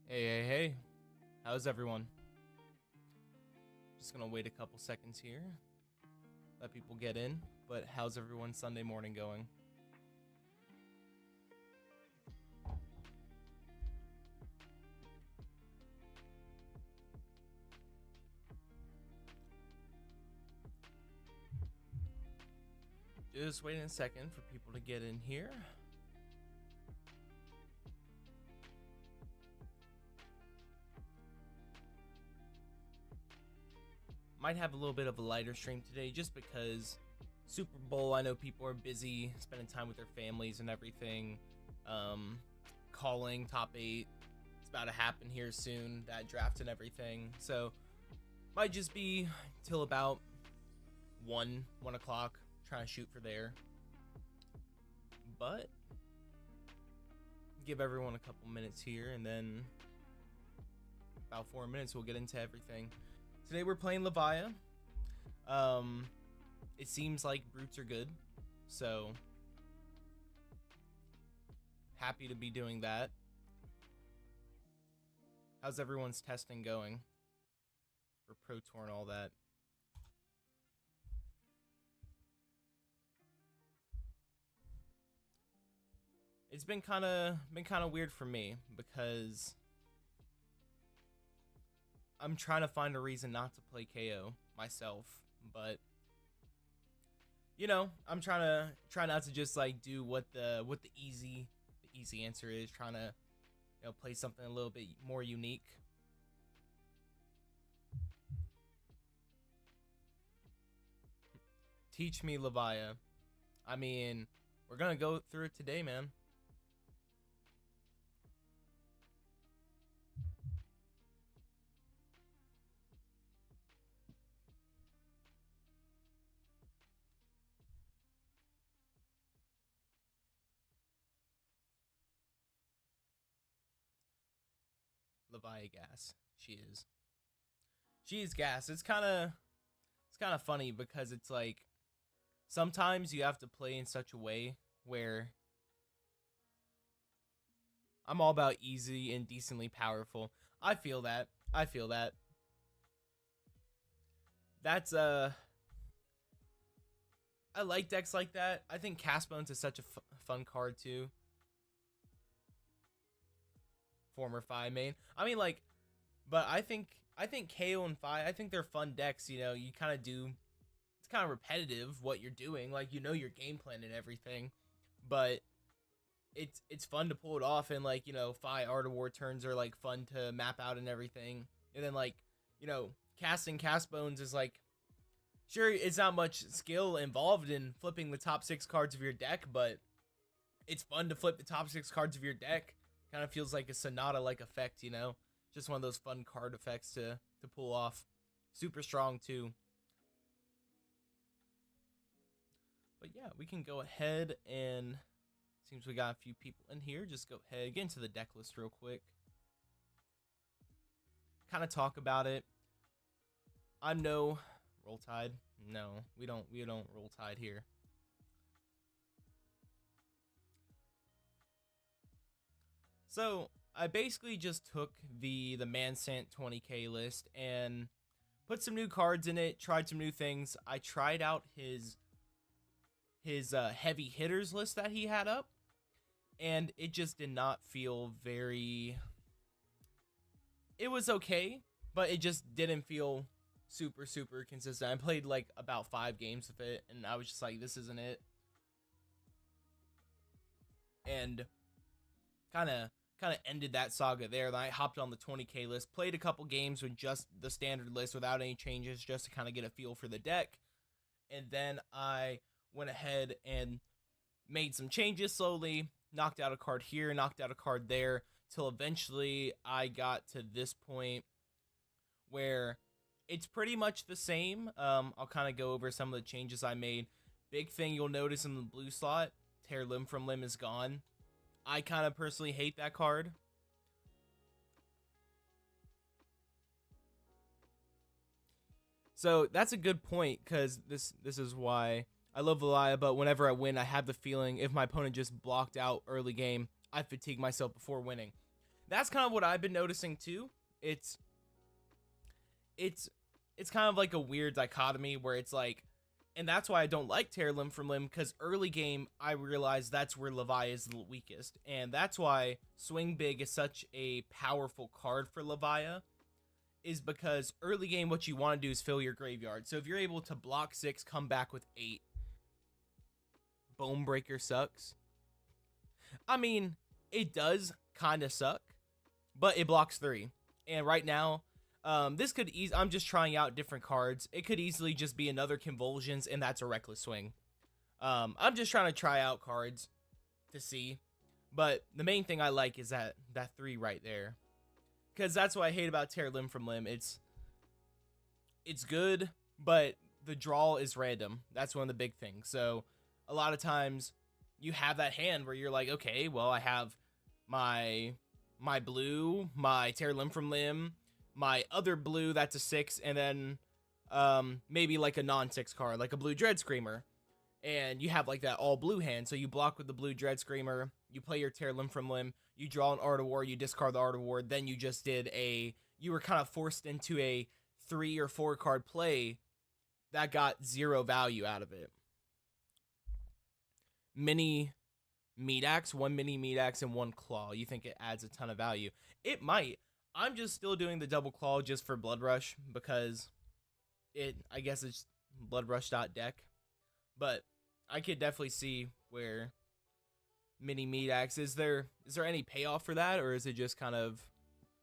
Hey, how's everyone? Just gonna wait a couple seconds here, let people get in, but how's everyone's Sunday morning going? Just waiting a second for people to get in here. Might have a little bit of a lighter stream today just because Super Bowl, I know people are busy spending time with their families and everything, calling top 8, It's about to happen here soon, that draft and everything. So might just be till about 1 o'clock, trying to shoot for there. But give everyone a couple minutes here, and then about 4 minutes we'll get into everything. Today we're playing Levia. It seems like brutes are good, so happy to be doing that. How's everyone's testing going for Pro Tour and all that? It's been kind of weird for me because I'm trying to find a reason not to play KO myself, but you know, I'm try not to just like do what the easy answer is, trying to, you know, play something a little bit more unique. Teach me Levia. I mean, we're gonna go through it today, man. Levia gas. She is gas. It's kind of funny because it's like sometimes you have to play in such a way where I'm all about easy and decently powerful. I feel that. That's I like decks like that. I think Castbones is such a fun card too. Former Fi main. I mean, like, but I think KO and Fi, I think they're fun decks. You know, you kind of do. It's kind of repetitive what you're doing. Like, you know your game plan and everything, but it's fun to pull it off. And like, you know, Fi Art of War turns are like fun to map out and everything. And then like, you know, casting Castbones is like, sure, it's not much skill involved in flipping the top 6 cards of your deck, but it's fun to flip the top 6 cards of your deck. Kind of feels like a Sonata-like effect, you know? Just one of those fun card effects to pull off. Super strong, too. But yeah, we can go ahead and... Seems we got a few people in here. Just go ahead, get into the deck list real quick. Kind of talk about it. I'm no... Roll Tide? No, we don't Roll Tide here. So I basically just took the Mansant 20k list and put some new cards in it, tried some new things. I tried out his heavy hitters list that he had up, and it just did not feel very... It was okay, but it just didn't feel super consistent. I played like about 5 games with it, and I was just like, this isn't it. And kind of ended that saga there. Then I hopped on the 20k list, played a couple games with just the standard list without any changes, just to kind of get a feel for the deck. And then I went ahead and made some changes slowly, knocked out a card here, knocked out a card there, till eventually I got to this point where it's pretty much the same. I'll kind of go over some of the changes I made. Big thing you'll notice in the blue slot, Tear Limb from Limb is gone. I kind of personally hate that card. So that's a good point, because this is why I love Levia, but whenever I win, I have the feeling if my opponent just blocked out early game, I fatigue myself before winning. That's kind of what I've been noticing too. It's kind of like a weird dichotomy where it's like, and that's why I don't like Tear Limb from Limb, because early game, I realized that's where Levia is the weakest. And that's why Swing Big is such a powerful card for Levia, is because early game, what you want to do is fill your graveyard. So if you're able to block 6, come back with 8, Bone Breaker sucks. I mean, it does kind of suck, but it blocks 3. And right now, this could I'm just trying out different cards. It could easily just be another Convulsions, and that's a Reckless Swing. I'm just trying to try out cards to see. But the main thing I like is that 3 right there. because that's what I hate about Tear Limb from Limb. It's good, but the draw is random. That's one of the big things. So a lot of times you have that hand where you're like, okay, well, I have my blue, my Tear Limb from Limb, my other blue that's a 6, and then maybe like a non-6 card, like a blue Dread Screamer. And you have like that all blue hand, so you block with the blue Dread Screamer, you play your Tear Limb from Limb, you draw an Art of War, you discard the Art of War, then you just did you were kind of forced into a 3 or 4 card play that got 0 value out of it. Mini Meat Axe, 1 mini Meat Axe and 1 Claw. You think it adds a ton of value? It might. I'm just still doing the double Claw just for Blood Rush because I guess it's Blood Rush deck. But I could definitely see where mini Meat Axe, is there any payoff for that, or is it just kind of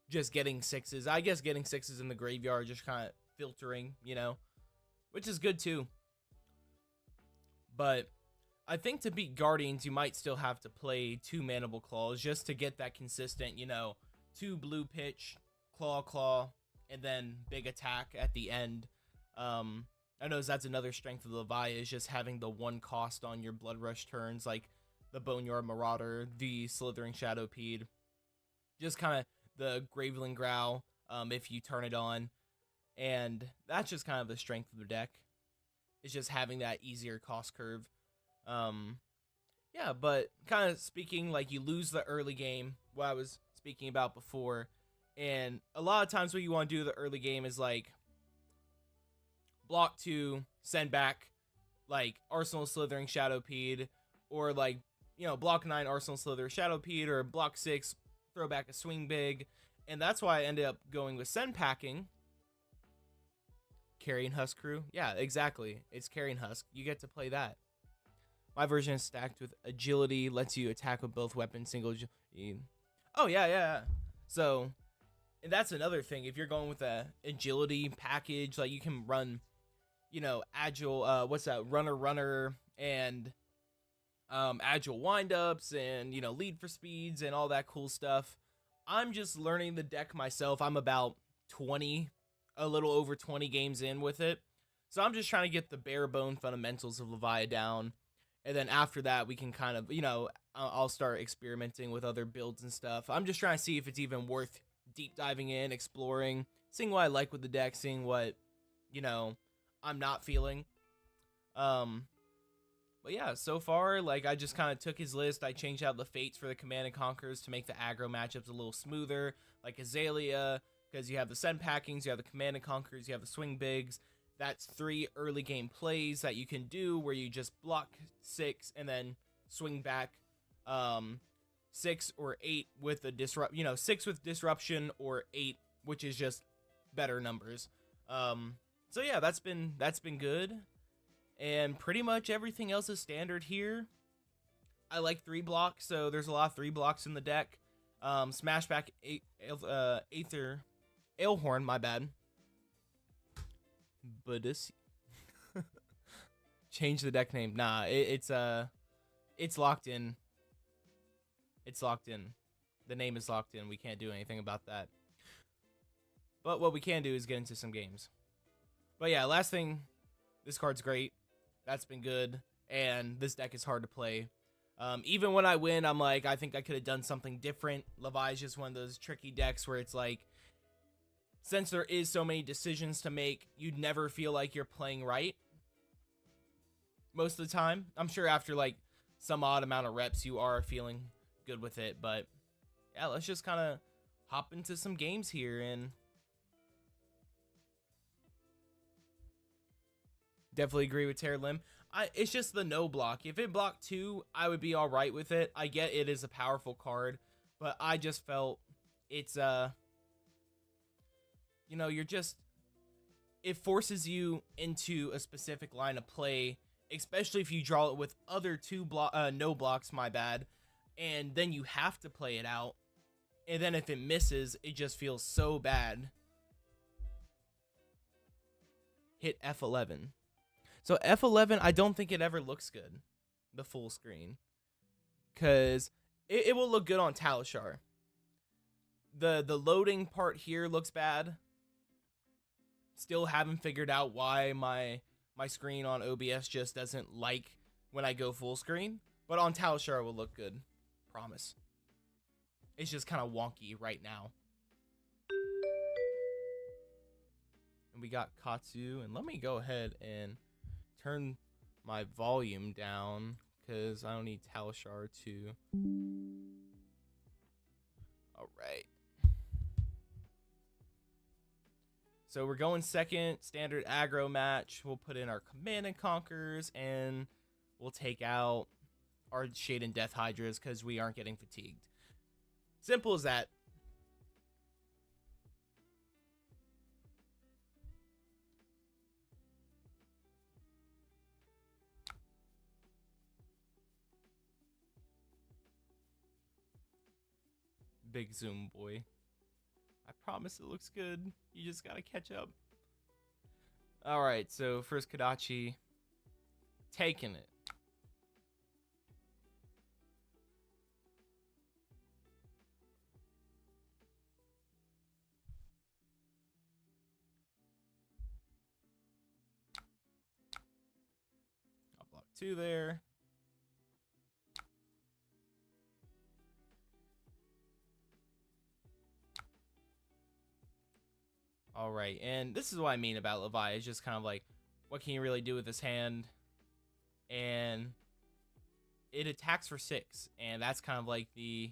just getting 6s? I guess getting 6s in the graveyard, just kind of filtering, which is good too. But I think to beat Guardians, you might still have to play 2 Mandible Claws just to get that consistent, 2 blue pitch, claw, and then big attack at the end. I know that's another strength of Levia, is just having the 1 cost on your Blood Rush turns, like the Boneyard Marauder, the Slithering Shadowpede, just kind of the Graveling Growl if you turn it on. And that's just kind of the strength of the deck. It's just having that easier cost curve. Yeah, but kind of speaking, like, you lose the early game, what I was speaking about before. And a lot of times what you want to do the early game is, like, block 2, send back, like, Arsenal Slithering Shadowpede, or, like, block 9 Arsenal Slither Shadowpede, or block 6, throw back a Swing Big. And that's why I ended up going with Send Packing. Carrion Husk Crew? Yeah, exactly. It's Carrion Husk. You get to play that. My version is stacked with agility, lets you attack with both weapons, single agility. Oh, yeah. So, and that's another thing. If you're going with a agility package, like, you can run, agile, runner, and agile windups, and, lead for speeds, and all that cool stuff. I'm just learning the deck myself. I'm about a little over 20 games in with it. So I'm just trying to get the bare bone fundamentals of Levia down. And then after that, we can kind of, I'll start experimenting with other builds and stuff. I'm just trying to see if it's even worth deep diving in, exploring, seeing what I like with the deck, seeing what, I'm not feeling. But yeah, so far, like, I just kind of took his list. I changed out the fates for the Command and Conquers to make the aggro matchups a little smoother, like Azalea, because you have the Send Packings, you have the Command and Conquers, you have the Swing Bigs. That's 3 early game plays that you can do where you just block 6 and then swing back 6 or 8 with a 6 with disruption, or 8, which is just better numbers. So yeah, that's been good. And pretty much everything else is standard here. I like 3 blocks, so there's a lot of 3 blocks in the deck. Smashback Aether Ailhorn, my bad. But change the deck name. Nah, it's locked in. It's locked in. The name is locked in. We can't do anything about that. But what we can do is get into some games. But yeah, last thing, this card's great. That's been good. And this deck is hard to play. Even when I win, I'm like, I think I could have done something different. Levi is just one of those tricky decks where it's like, since there is so many decisions to make, you'd never feel like you're playing right. Most of the time. I'm sure after like some odd amount of reps, you are feeling good with it. But yeah, let's just kind of hop into some games here. And definitely agree with Tear Limb. It's just the no block. If it blocked 2, I would be all right with it. I get it is a powerful card, but I just felt it's it forces you into a specific line of play, especially if you draw it with other 2 no blocks, my bad, and then you have to play it out, and then if it misses, it just feels so bad. Hit F11. So F11, I don't think it ever looks good, the full screen, because it will look good on Talishar. The loading part here looks bad. Still haven't figured out why my screen on OBS just doesn't like when I go full screen. But on Talishar it will look good. Promise. It's just kind of wonky right now. And we got Katsu. And let me go ahead and turn my volume down, because I don't need Talishar to. Alright. So we're going second, standard aggro match. We'll put in our Command and Conquers, and we'll take out our Shade and Death Hydras because we aren't getting fatigued. Simple as that. Big zoom, boy. I promise it looks good. You just gotta catch up. Alright, so first Kodachi. Taking it. I'll block 2 there. Alright, and this is what I mean about Levia. It's just kind of like, what can you really do with this hand? And it attacks for 6, and that's kind of like the...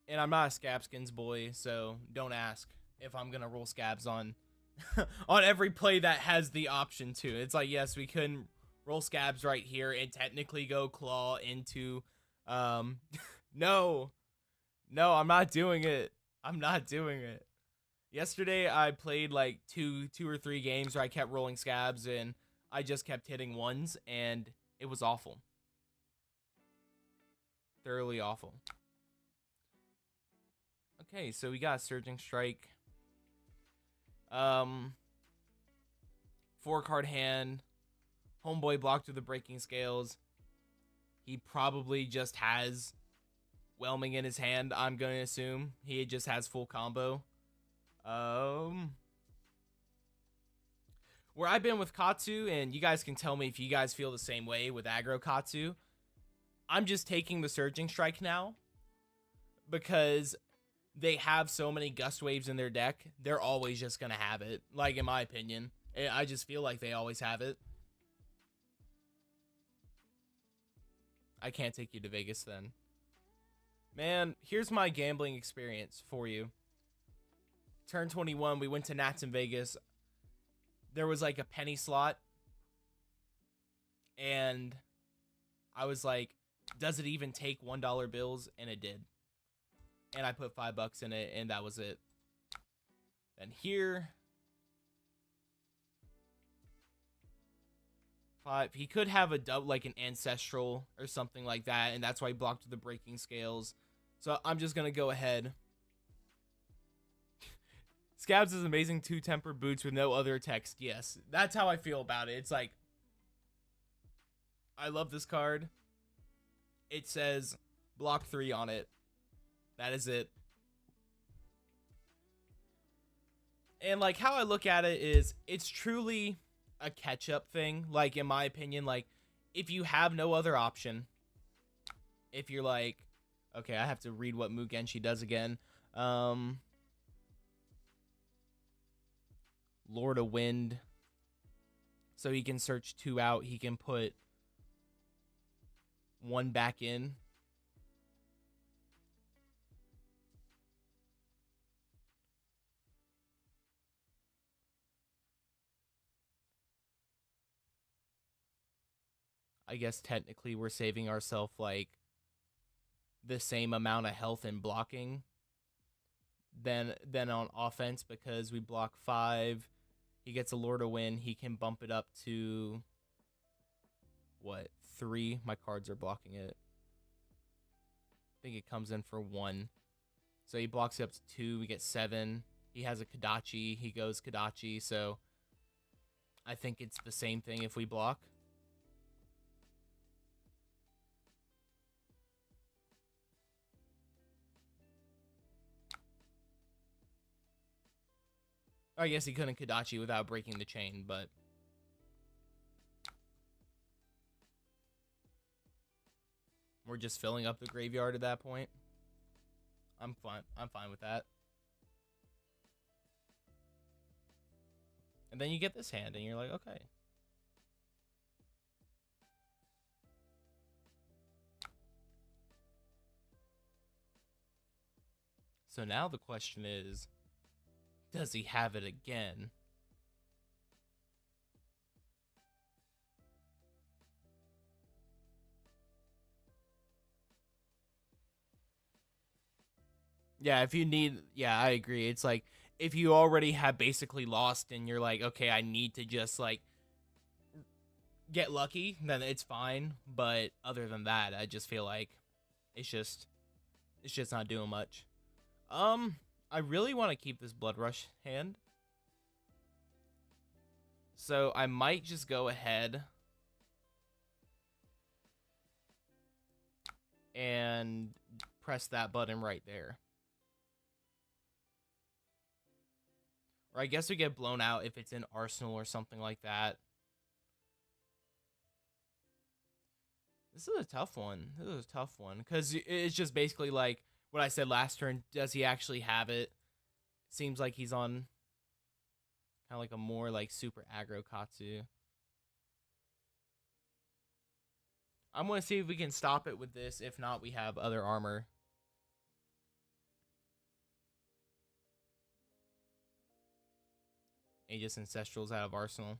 And I'm not a Scabskins boy, so don't ask if I'm gonna roll Scabs on on every play that has the option to. It's like, yes, we couldn't roll Scabs right here and technically go Claw into no, I'm not doing it. I'm not doing it. Yesterday I played like two or three games where I kept rolling Scabs and I just kept hitting 1s, and it was awful. Thoroughly awful. Okay, so we got a Surging Strike. 4-card hand. Homeboy blocked with the Breaking Scales. He probably just has Whelming in his hand, I'm going to assume. He just has full combo. Where I've been with Katsu, and you guys can tell me if you guys feel the same way with aggro Katsu, I'm just taking the Surging Strike now, because they have so many Gust Waves in their deck. They're always just going to have it, like, in my opinion. I just feel like they always have it. I can't take you to Vegas then. Man, here's my gambling experience for you. Turn 21, we went to Nats in Vegas. There was like a penny slot, and I was like, does it even take $1 bills? And it did. And I put $5 in it, and that was it. Then here, 5. He could have a dub, like an Ancestral or something like that, and that's why he blocked with the Breaking Scales. So I'm just gonna go ahead. Scabs is amazing 2-tempered boots with no other text. Yes, that's how I feel about it. It's like, I love this card. It says block 3 on it. That is it. And like, how I look at it is, it's truly a catch-up thing. Like, in my opinion, like, if you have no other option, if you're like, okay, I have to read what Mugenshi does again. Lord of Wind. So he can search 2 out. He can put 1 back in. I guess technically we're saving ourselves like the same amount of health and blocking than on offense, because we block 5. He gets a Lord of Wind. He can bump it up to what, 3? My cards are blocking it. I think it comes in for 1. So he blocks it up to 2. We get 7. He has a Kodachi. He goes Kodachi, so I think it's the same thing if we block. I guess he couldn't Kodachi without breaking the chain, but we're just filling up the graveyard at that point. I'm fine with that. And then you get this hand, and you're like, okay. So now the question is, does he have it again? Yeah, if you need, yeah, I agree. It's like, if you already have basically lost and you're like, okay, I need to just like get lucky, then it's fine. But other than that, I just feel like it's just not doing much. I really want to keep this Blood Rush hand, so I might just go ahead and press that button right there. Or I guess we get blown out if it's in Arsenal or something like that. This is a tough one. Because it's just basically like what I said last turn. Does he actually have it? Seems like he's on kind of like a more like super aggro Katsu. I'm going to see if we can stop it with this. If not, we have other armor. Aegis Ancestrals out of Arsenal.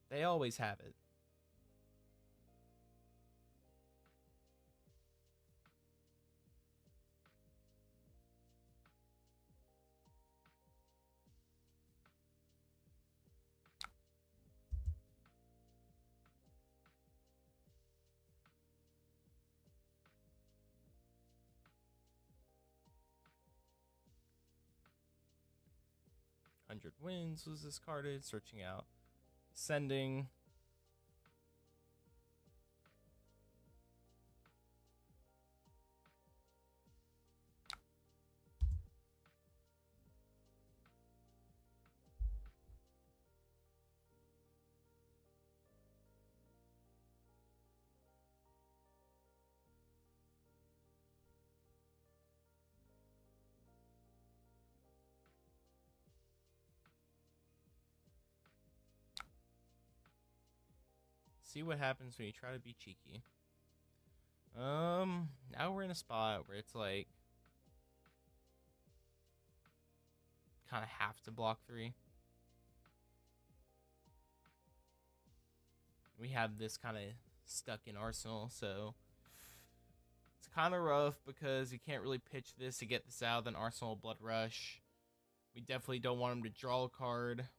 They always have it. Winds was discarded. Searching out. Sending. See what happens when you try to be cheeky. Now we're in a spot where it's like kind of have to block 3. We have this kind of stuck in Arsenal, so it's kind of rough because you can't really pitch this to get this out. Then Arsenal Blood Rush. We definitely don't want him to draw a card.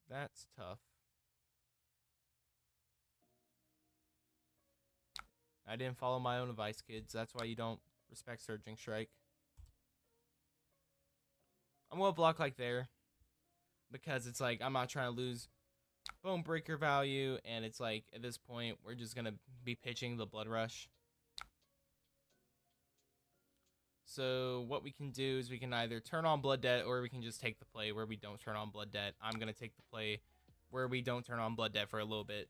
That's tough. I didn't follow my own advice, kids. That's why you don't respect Surging Strike. I'm going to block like there, because it's like I'm not trying to lose Bone Breaker value, and it's like at this point we're just going to be pitching the Blood Rush. So what we can do is we can either turn on Blood Debt, or we can just take the play where we don't turn on Blood Debt. I'm going to take the play where we don't turn on Blood Debt for a little bit.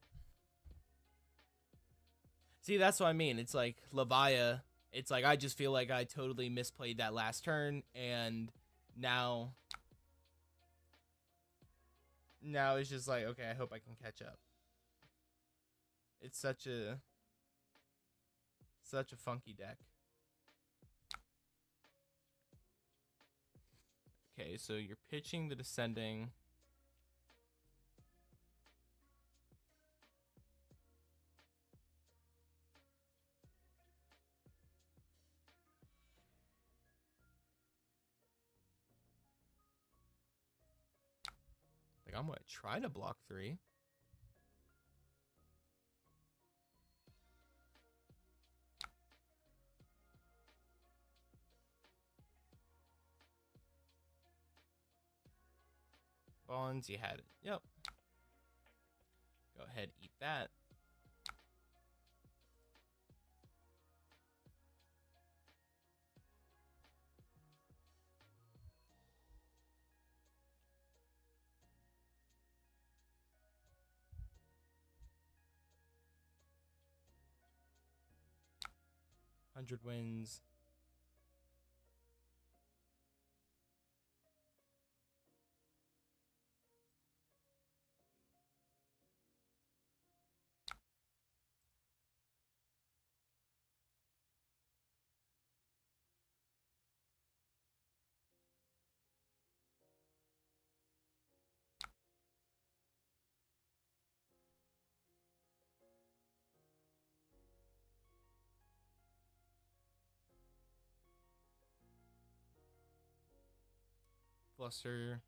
See, that's what I mean. It's like Levia. It's like I just feel like I totally misplayed that last turn, and now it's just like, okay, I hope I can catch up. It's such a funky deck. Okay, so you're pitching the Descending. I'm gonna try to block 3. Bonds, you had it. Yep. Go ahead, eat that. Hundred wins. Fluster.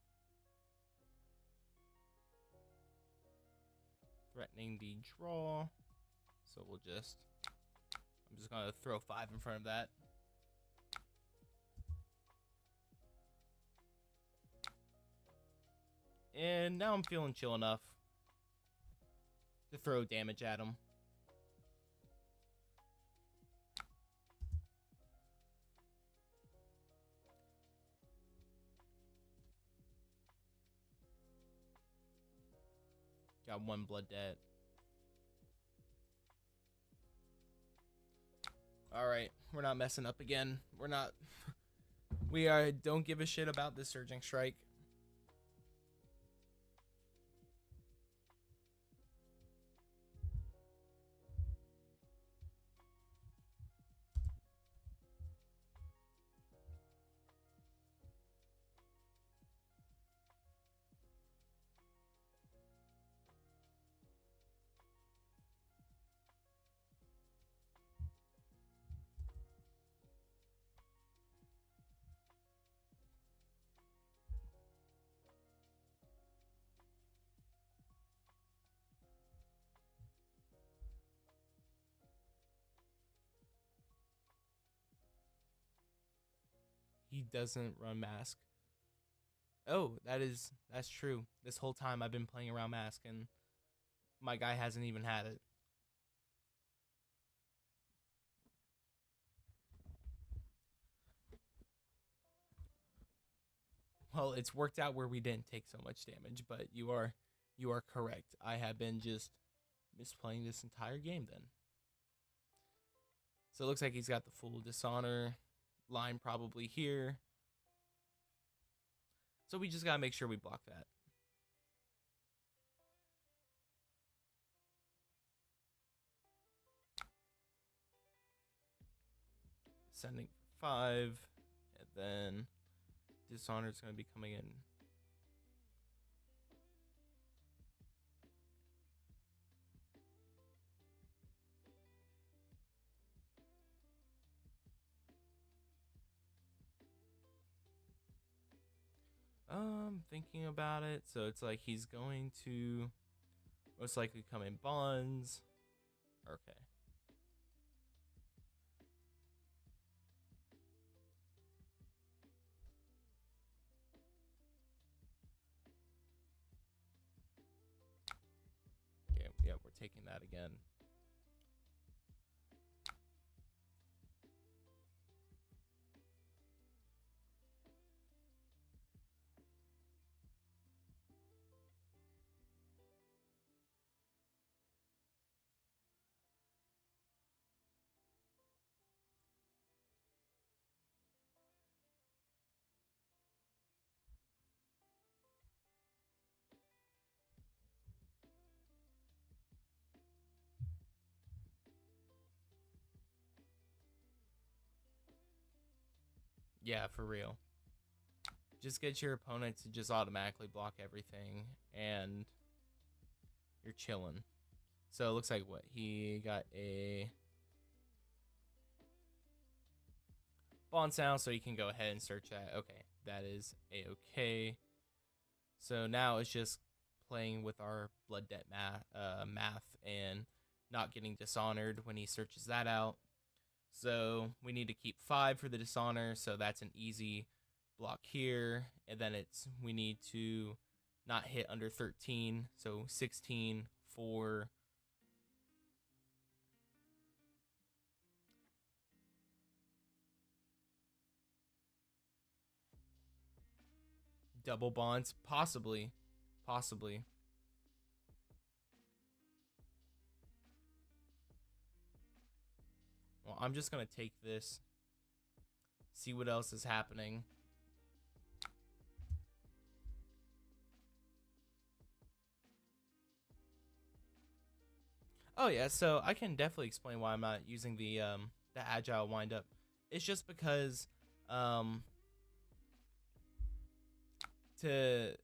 Threatening the draw. So I'm just gonna throw 5 in front of that. And now I'm feeling chill enough to throw damage at him. Got 1 blood debt. Alright, we're not messing up again. We don't give a shit about this Surging Strike. He doesn't run Mask. Oh, that's true. This whole time I've been playing around Mask and my guy hasn't even had it. Well, it's worked out where we didn't take so much damage, but you are correct. I have been just misplaying this entire game then. So it looks like he's got the full Dishonor line probably here. So we just gotta make sure we block that. Sending for 5, and then Dishonor is gonna be coming in. Thinking about it, so it's like he's going to most likely come in Bonds. Okay. Okay, yeah, we're taking that again. Yeah, for real. Just get your opponent to just automatically block everything, and you're chilling. So it looks like what? He got a Bond sound, so you can go ahead and search that. Okay, that is a-okay. So now it's just playing with our blood debt math and not getting dishonored when he searches that out. So we need to keep 5 for the dishonor, so that's an easy block here. And then we need to not hit under 13, so 16 for double bonds, possibly. Well, I'm just gonna take this, see what else is happening. Oh yeah, so I can definitely explain why I'm not using the agile windup. It's just because to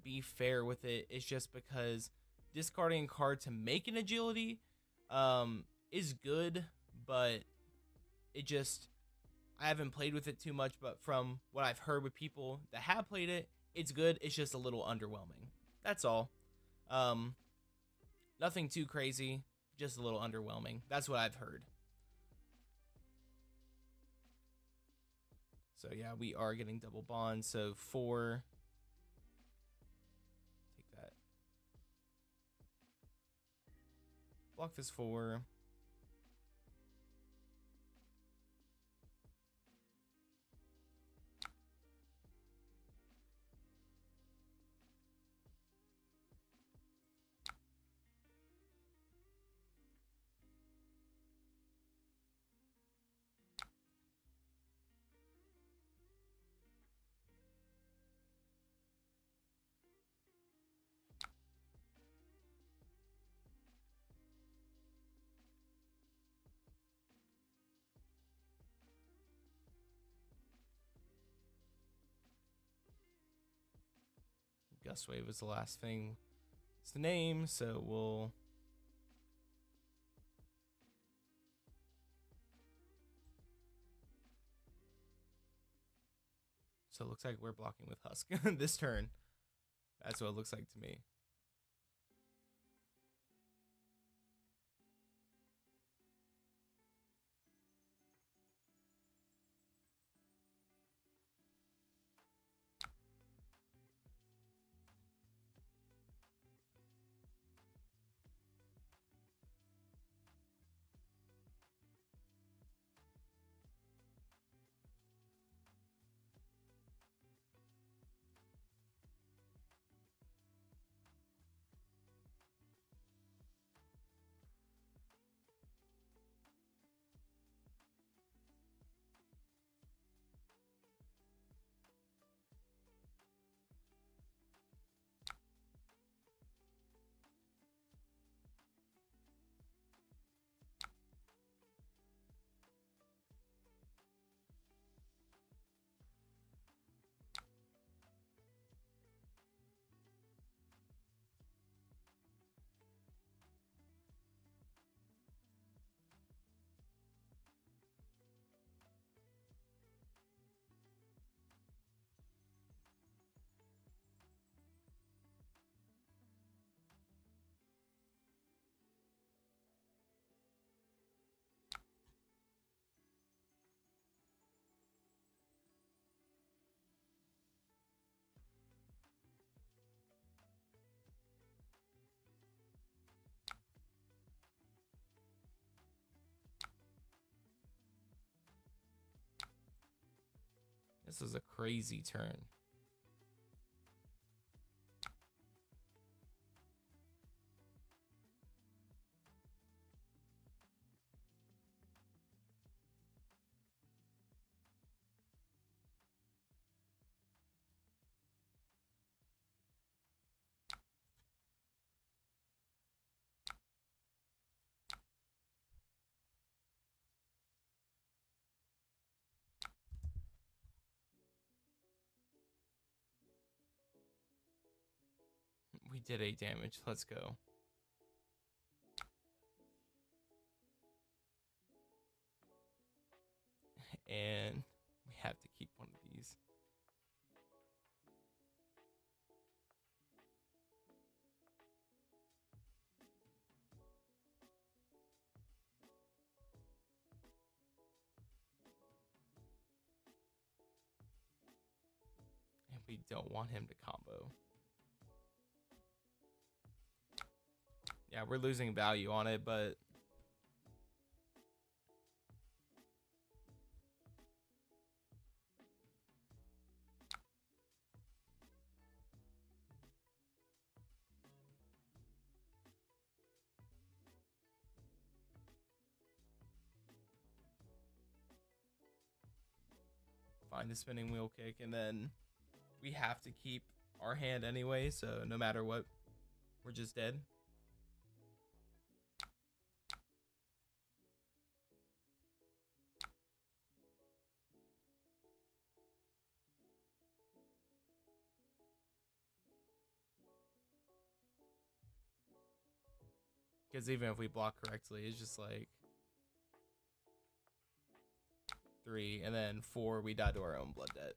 be fair with it, it's just because discarding a card to make an agility is good, but it just, I haven't played with it too much, but from what I've heard with people that have played it, it's good. It's just a little underwhelming. That's all. Nothing too crazy, just a little underwhelming. That's what I've heard. So yeah, we are getting double bonds. So 4. Take that. Block this 4. Gust Wave was the last thing. It's the name, so we'll... So it looks like we're blocking with Husk this turn. That's what it looks like to me. This is a crazy turn. We did 8 damage. Let's go. And we have to keep one of these. We don't want him to combo. Yeah, we're losing value on it, but find the spinning wheel kick, and then we have to keep our hand anyway, so no matter what, we're just dead. Because even if we block correctly, it's just like 3, and then 4, we die to our own blood debt.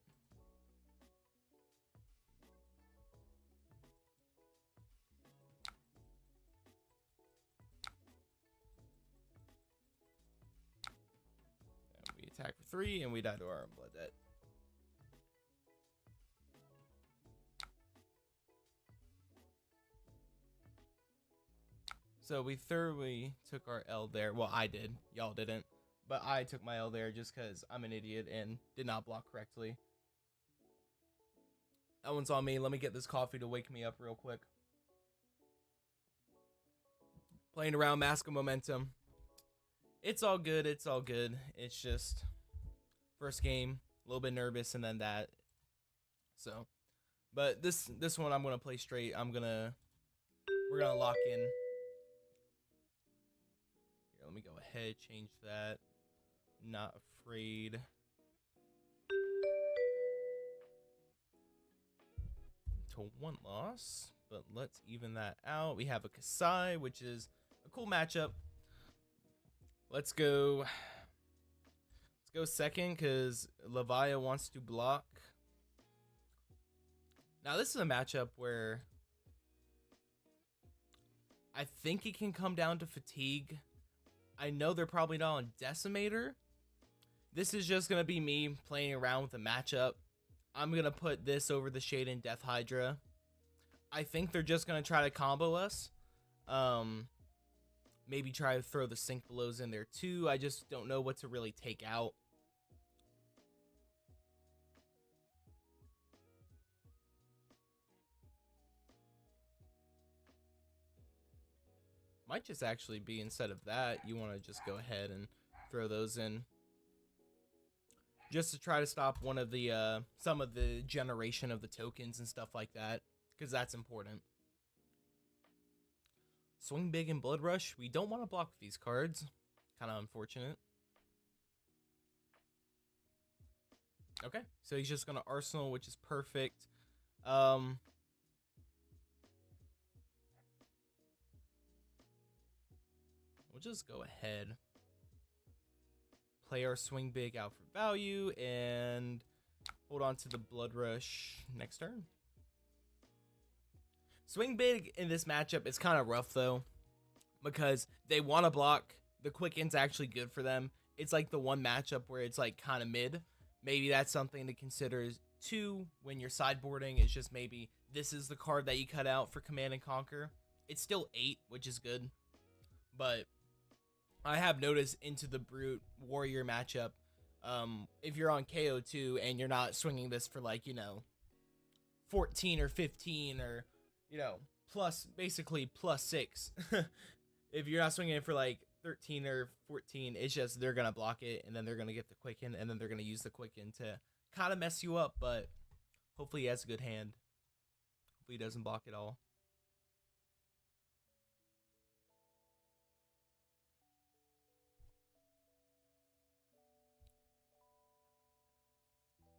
And we attack for 3, and we die to our own blood debt. So we thoroughly took our L there. Well, I did. Y'all didn't. But I took my L there just because I'm an idiot and did not block correctly. That one's on me. Let me get this coffee to wake me up real quick. Playing around, Mask of Momentum. It's all good. It's all good. It's just first game, a little bit nervous, and then that. So, but this one I'm gonna play straight. We're gonna lock in. Here, let me go ahead, change that. Not afraid. To 1 loss, but let's even that out. We have a Kassai, which is a cool matchup. Let's go second because Levia wants to block. Now this is a matchup where I think it can come down to fatigue. I know they're probably not on Decimator. This is just going to be me playing around with the matchup. I'm going to put this over the Shade and Death Hydra. I think they're just going to try to combo us. Maybe try to throw the Sync Blows in there too. I just don't know what to really take out. Might just actually be, instead of that, you want to just go ahead and throw those in. Just to try to stop one of the, some of the generation of the tokens and stuff like that. Because that's important. Swing Big and Blood Rush. We don't want to block these cards. Kind of unfortunate. Okay, so he's just going to Arsenal, which is perfect. We'll just go ahead. Play our Swing Big out for value and hold on to the Blood Rush next turn. Swing Big in this matchup is kind of rough though, because they want to block. The Quicken's actually good for them. It's like the one matchup where it's like kind of mid. Maybe that's something to consider too when you're sideboarding. It's just maybe this is the card that you cut out for Command and Conquer. It's still 8, which is good, but I have noticed into the Brute Warrior matchup, if you're on KO2 and you're not swinging this for like, 14 or 15 or, basically plus 6. If you're not swinging it for like 13 or 14, it's just they're going to block it and then they're going to get the Quicken and then they're going to use the Quicken to kind of mess you up, but hopefully he has a good hand. Hopefully he doesn't block it all.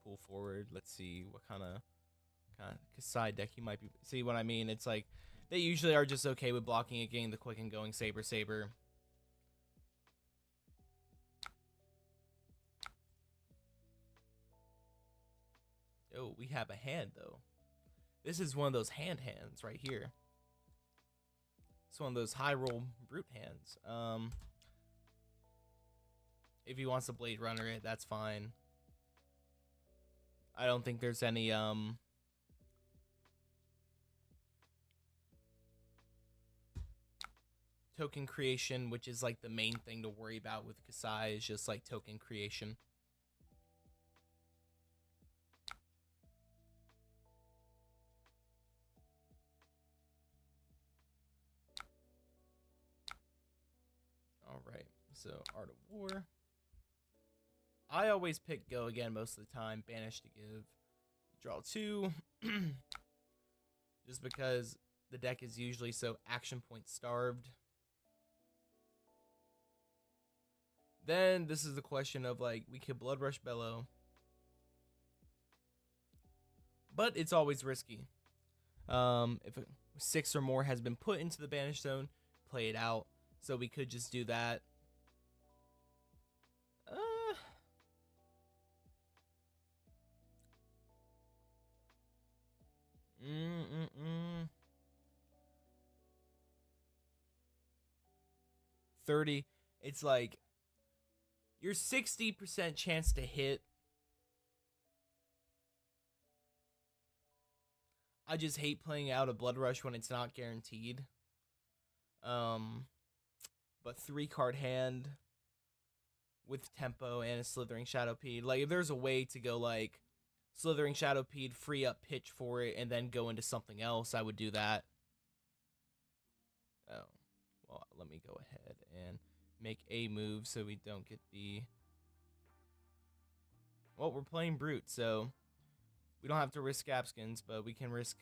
Pull forward. Let's see what kind of Kassai deck you might be. See what I mean? It's like they usually are just okay with blocking it, getting the Quick and going Saber. Oh, we have a hand though. This is one of those hands right here. It's one of those high roll Brute hands. If he wants to Blade Runner it, that's fine. I don't think there's any token creation, which is like the main thing to worry about with Kassai, is just like token creation. All right, so Art of War. I always pick Go again most of the time. Banish to give. Draw 2. Just because the deck is usually so action point starved. Then this is the question of like, we could Blood Rush Bellow. But it's always risky. If 6 or more has been put into the banish zone, play it out. So we could just do that. 30. It's like your 60% chance to hit. I just hate playing out a Blood Rush when it's not guaranteed. But 3-card hand with tempo and a Slithering Shadowpede. Like, if there's a way to go like Slithering Shadowpede, free up pitch for it, and then go into something else, I would do that. Oh, well, let me go ahead and make a move so we don't get the... Well, we're playing Brute, so we don't have to risk Scabskins, but we can risk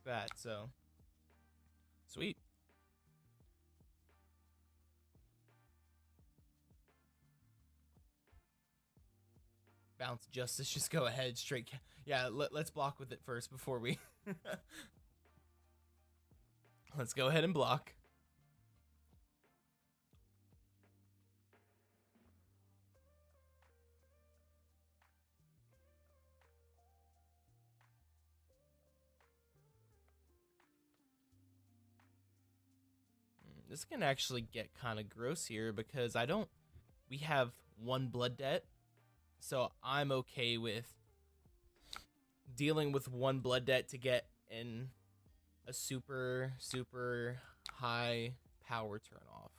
that, so sweet. Bounce Justice, just go ahead, straight. Yeah, let's block with it first before we... Let's go ahead and block. This can actually get kind of gross here because we have 1 blood debt. So I'm okay with dealing with 1 blood debt to get in a super, super high power turn off.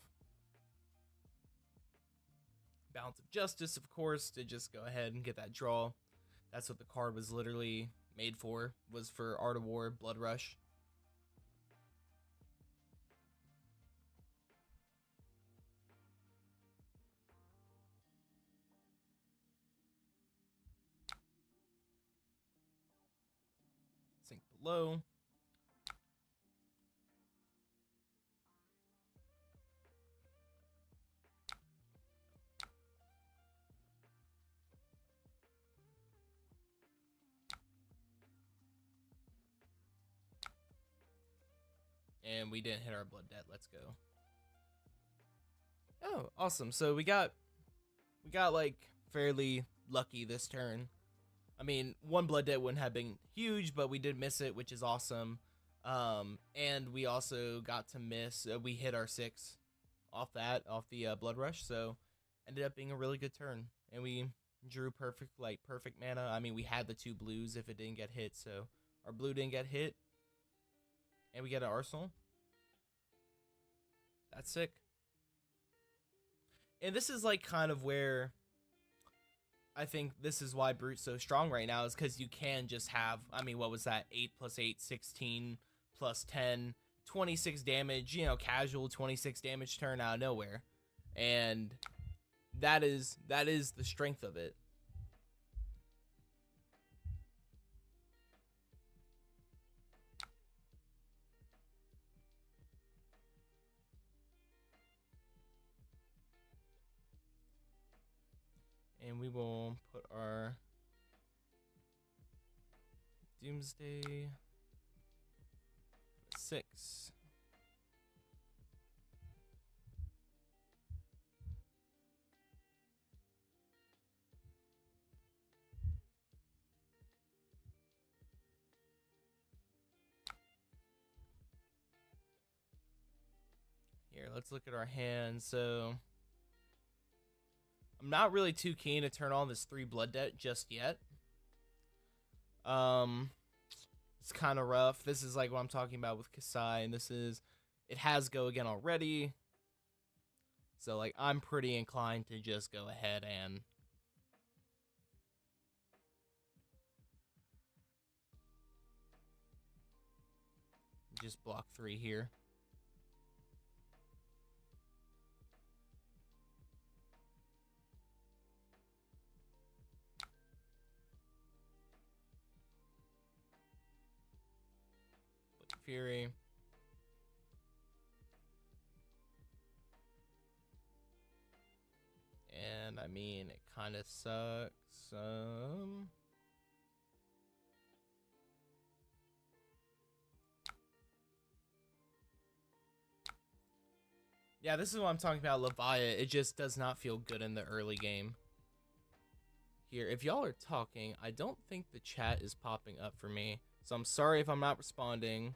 Bounce of Justice, of course, to just go ahead and get that draw. That's what the card was literally made for, was for Art of War, Blood Rush. Sink below. And we didn't hit our blood debt. Let's go. Oh, awesome. So we got like fairly lucky this turn. I mean, 1 blood debt wouldn't have been huge, but we did miss it, which is awesome. And we also got to miss. We hit our 6 off the blood rush. So ended up being a really good turn, and we drew perfect mana. I mean, we had the 2 blues if it didn't get hit, so our blue didn't get hit. And we get an arsenal. That's sick. And this is like kind of where I think this is why Brute's so strong right now, is because you can just have, I mean, what was that? 8 + 8, 16 + 10, 26 damage, you know, casual 26 damage turn out of nowhere. And that is the strength of it. And we will put our Doomsday 6. Here, let's look at our hand. So I'm not really too keen to turn on this 3 blood debt just yet. It's kind of rough. This is like what I'm talking about with Kassai, and this is It has go again already. So, like, I'm pretty inclined to just go ahead and just block 3 here. Fury. And I mean, it kind of sucks. Yeah, this is what I'm talking about, Levia. It just does not feel good in the early game. Here, if y'all are talking, I don't think the chat is popping up for me. So I'm sorry if I'm not responding.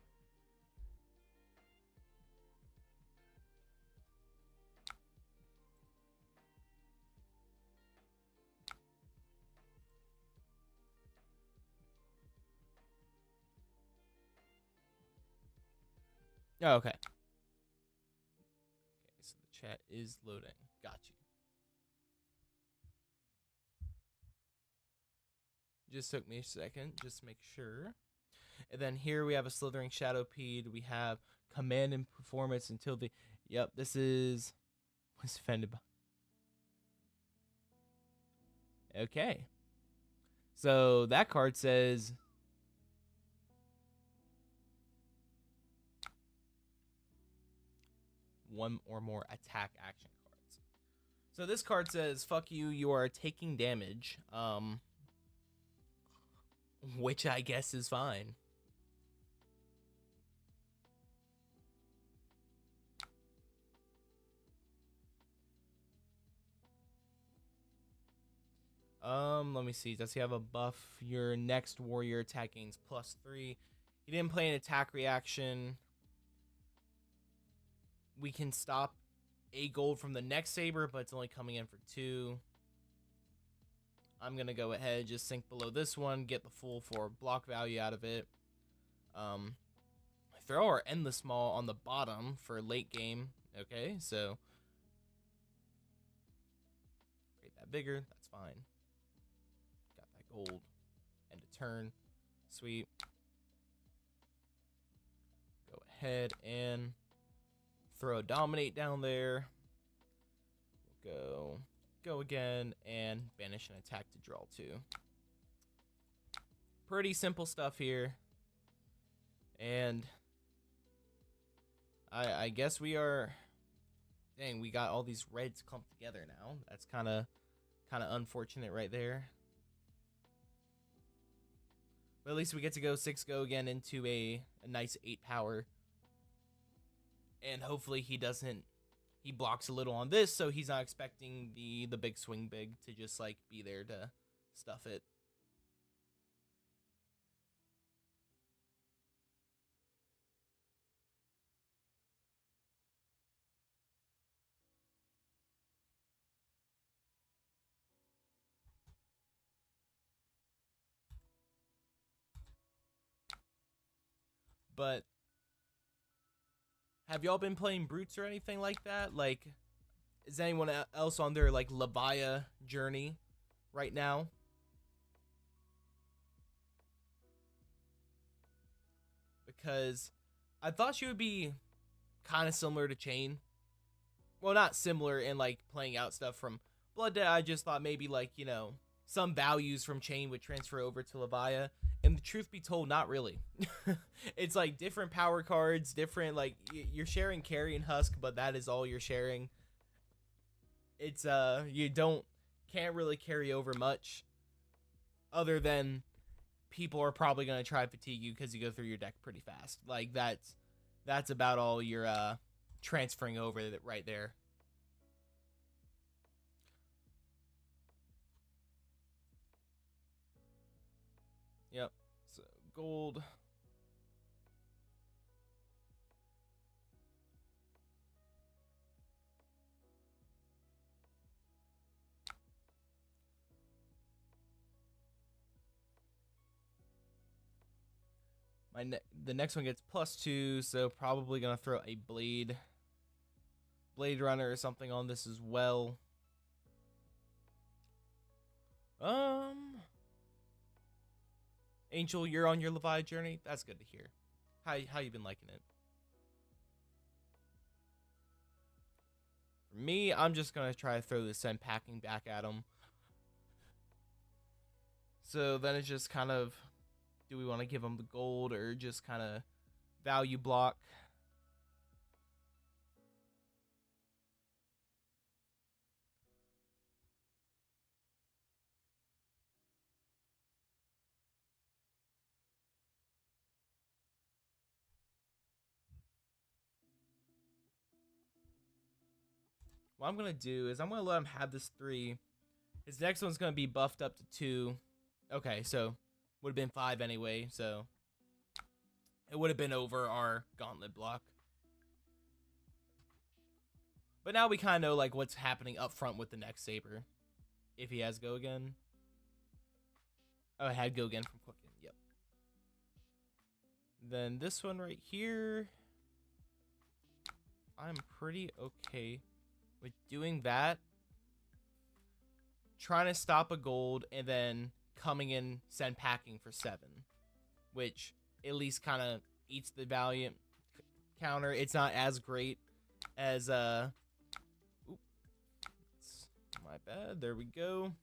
Oh, okay. Okay, so the chat is loading. Got you. Just took me a second, just to make sure. And then here we have a Slithering Shadowpede. We have Command and Performance until the... Yep, this is... Was offended by... Okay. So that card says... one or more attack action cards. So this card says, fuck you, you are taking damage. Which I guess is fine. Let me see. Does he have a buff? Your next warrior attack gains +3. He didn't play an attack reaction. We can stop a gold from the next saber, but it's only coming in for 2. I'm gonna go ahead, just sink below this one, get the full 4 block value out of it. Throw our Endless Maul on the bottom for late game. Okay, so create that bigger. That's fine. Got that gold. End of turn. Sweet. Go ahead and throw a Dominate down there. We'll go again and banish an attack to draw 2. Pretty simple stuff here. And I guess we are... Dang, we got all these reds clumped together now. That's kind of unfortunate right there. But at least we get to go 6 go again into a nice 8 power. And hopefully he doesn't... He blocks a little on this, so he's not expecting the big swing big to just, like, be there to stuff it. But have y'all been playing brutes or anything like that? Like, is anyone else on their, like, Levia journey right now? Because I thought she would be kind of similar to Chain. Well, not similar in, like, playing out stuff from Blood Debt. I just thought maybe, like, you know, some values from Chain would transfer over to Levia. And the truth be told, not really. It's like different power cards, different, like, you're sharing Carry and Husk, but that is all you're sharing. It's, you can't really carry over much other than people are probably going to try fatigue you because you go through your deck pretty fast. Like, that's about all you're, transferring over right there. Yep. So gold. The next one gets +2, so probably gonna throw a Blade Runner or something on this as well. Angel, you're on your Levia journey. That's good to hear. How you been liking it? For me, I'm just gonna try to throw the Send Packing back at him. So then it's just kind of, do we want to give him the gold or just kind of value block? What I'm going to do is I'm going to let him have this 3. His next one's going to be buffed up to 2. Okay, so would have been 5 anyway, so it would have been over our gauntlet block. But now we kind of know like what's happening up front with the next saber. If he has go again. Oh, I had go again from Quicken. Yep. Then this one right here, I'm pretty okay with doing that. Trying to stop a gold and then coming in Send Packing for 7, which at least kind of eats the Valiant counter. It's not as great as oops, my bad. There we go.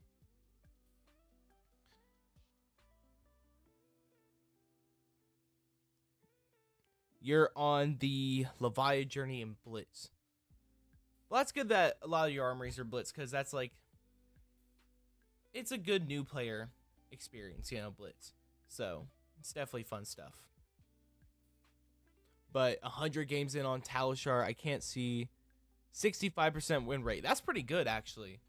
You're on the Levia journey in Blitz. Well, that's good that a lot of your armories are Blitz, because that's like, it's a good new player experience, you know, Blitz. So it's definitely fun stuff. But 100 games in on Talishar, I can't see 65% win rate. That's pretty good, actually.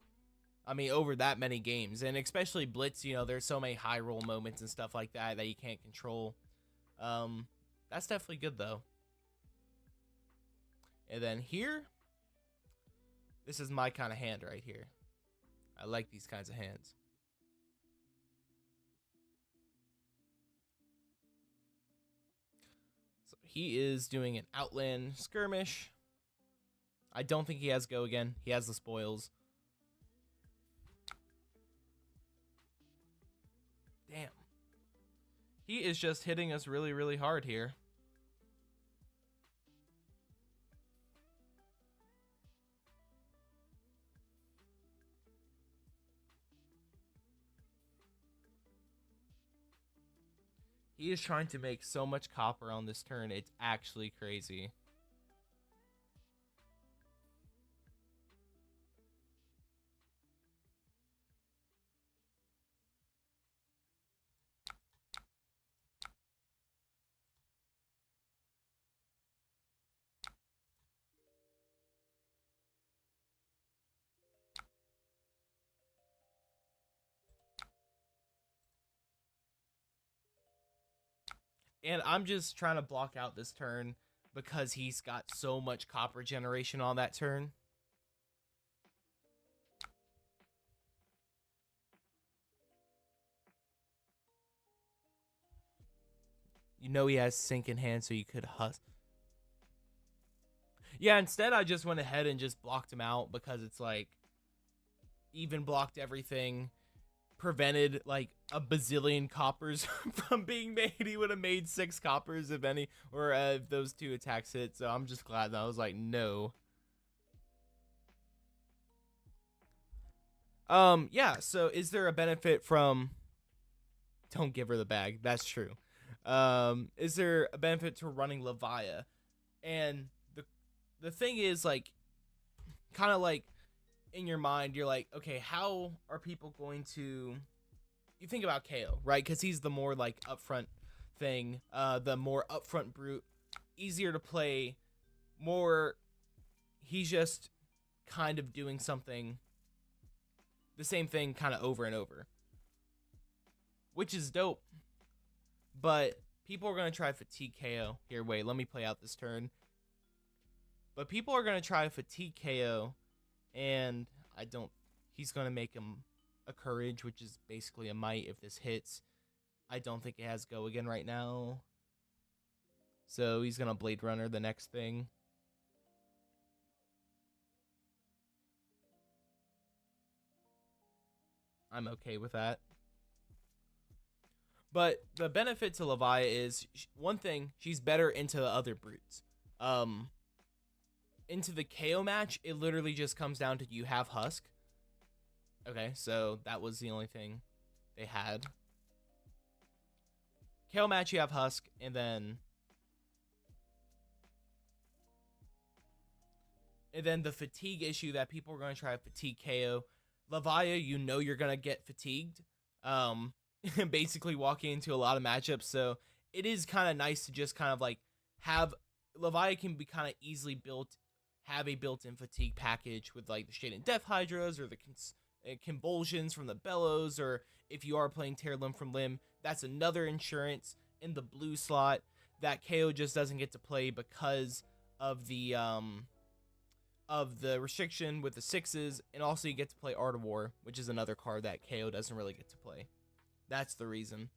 I mean, over that many games. And especially Blitz, you know, there's so many high roll moments and stuff like that that you can't control. That's definitely good, though. And then here, this is my kind of hand right here. I like these kinds of hands. So he is doing an Outland Skirmish. I don't think he has go again. He has the spoils. Damn. He is just hitting us really, really hard here. He is trying to make so much copper on this turn. It's actually crazy. And I'm just trying to block out this turn because he's got so much copper generation on that turn. You know he has sink in hand, so you could hustle. Yeah, instead I just went ahead and just blocked him out because it's like, even blocked everything, prevented like a bazillion coppers from being made. He would have made 6 coppers if any, or if those 2 attacks hit. So I'm just glad that I was like, no. Yeah, so is there a benefit from, don't give her the bag, that's true. Is there a benefit to running Levia? And the thing is, like, kind of like in your mind, you're like, okay, how are people going to, you think about KO, right? Because he's the more like upfront thing, the more upfront brute, easier to play, more, he's just kind of doing something, the same thing kind of over and over, which is dope. But people are going to try fatigue KO. Here, wait, let me play out this turn. But people are going to try fatigue KO, and I don't, he's going to make him a courage, which is basically a might if this hits. I don't think it has go again right now. So he's gonna Blade Runner the next thing. I'm okay with that. But the benefit to Levia is, one thing, she's better into the other brutes. Into the KO match, it literally just comes down to, you have Husk. Okay, so that was the only thing they had. KO match, you have Husk, and then the fatigue issue that people are going to try to fatigue KO. Levia, you know you're going to get fatigued. Basically walking into a lot of matchups, so it is kind of nice to just kind of like have Levia can be kind of easily have a built-in fatigue package with like the Shaded Death Hydras or the convulsions from the bellows, or if you are playing tear limb from limb, that's another insurance in the blue slot that KO just doesn't get to play because of the restriction with the 6s, and also you get to play Art of War, which is another card that KO doesn't really get to play. That's the reason.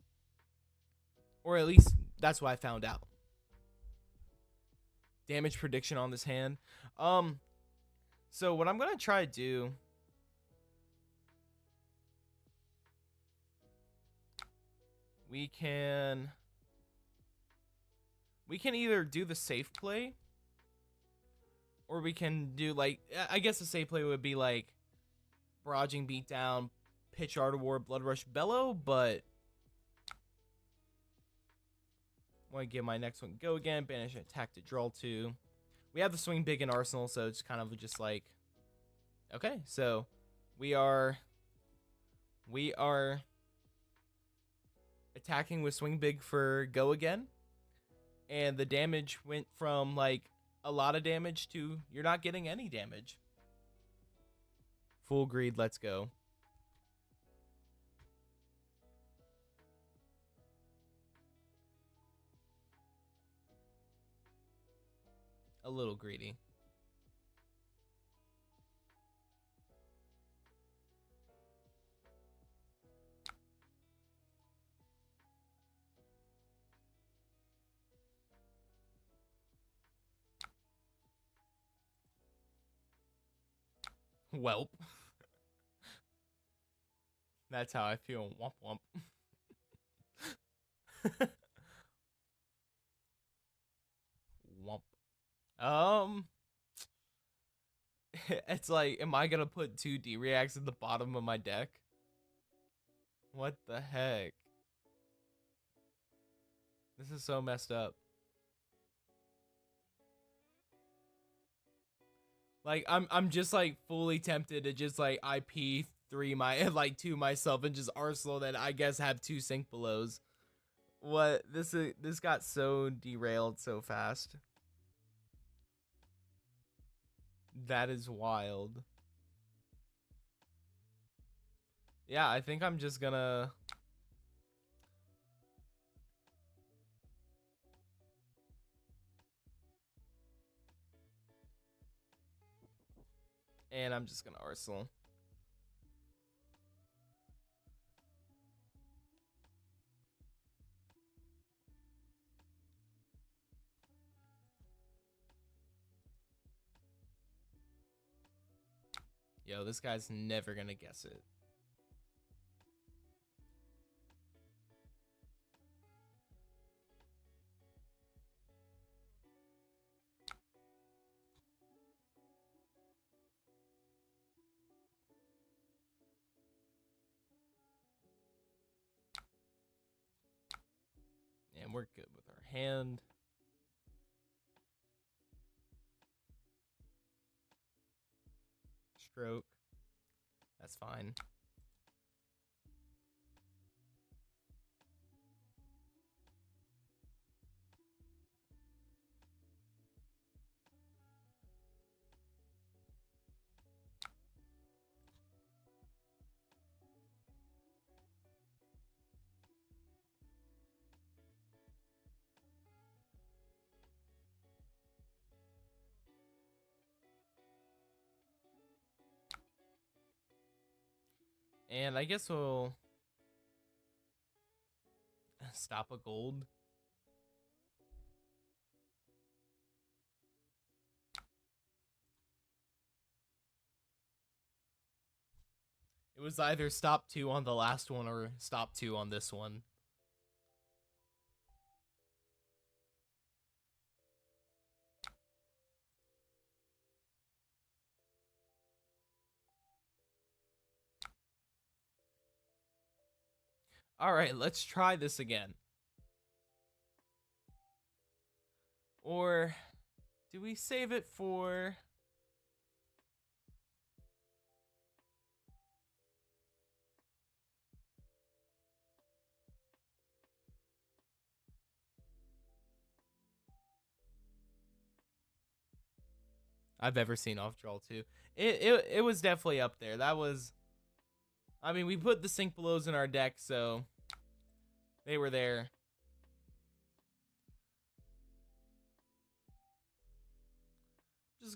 Or at least that's what I found out. Damage prediction on this hand. So what I'm going to try to do, we can either do the safe play, or we can do like, I guess the safe play would be like barraging beatdown, pitch Art of War, Blood Rush, Bellow, but I want to give my next one go again, banish attack to draw 2. We have the swing big in Arsenal, so it's kind of just like, okay, so we are attacking with swing big for go again, and the damage went from like a lot of damage to you're not getting any damage. Full greed, let's go. A little greedy. Welp. That's how I feel. Womp womp. Womp. It's like, am I gonna put 2 D-reacts at the bottom of my deck? What the heck? This is so messed up. Like, I'm just like fully tempted to just like IP3 my like 2 myself and just Arsenal, then I guess have 2 sync belows. What, this got so derailed so fast. That is wild. Yeah, I think I'm just gonna Arsenal. Yo, this guy's never gonna guess it. And we're good with our hand. Stroke. That's fine. And I guess we'll stop a gold. It was either stop 2 on the last one or stop 2 on this one. Alright, let's try this again. Or do we save it for... I've ever seen off draw 2. It was definitely up there. That was... I mean, we put the Sink Belows in our deck, so they were there.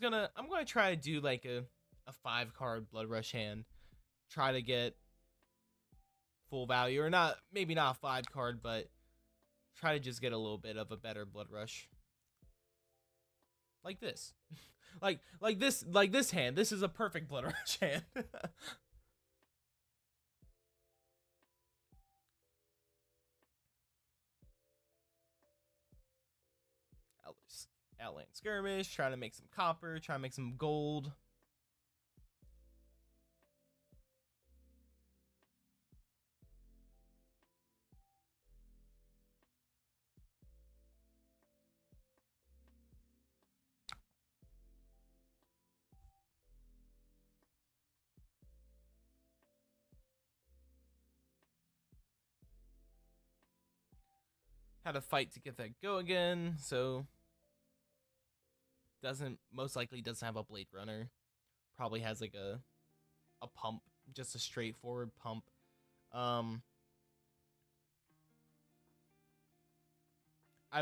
I'm gonna try to do like a 5-card Blood Rush hand. Try to get full value, or not, maybe not a 5-card, but try to just get a little bit of a better Blood Rush. Like this. like this hand. This is a perfect Blood Rush hand. Outland Skirmish, trying to make some copper, trying to make some gold. Had a fight to get that go again, so most likely doesn't have a Blade Runner. Probably has like a pump, just a straightforward pump. I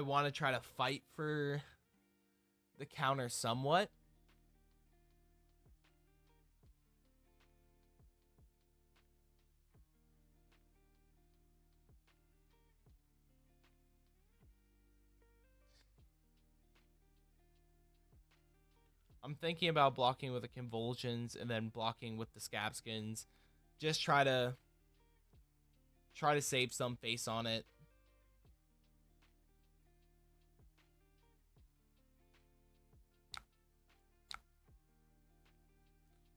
want to try to fight for the counter somewhat. I'm thinking about blocking with the Convulsions and then blocking with the Scab Skins. Just try to save some face on it.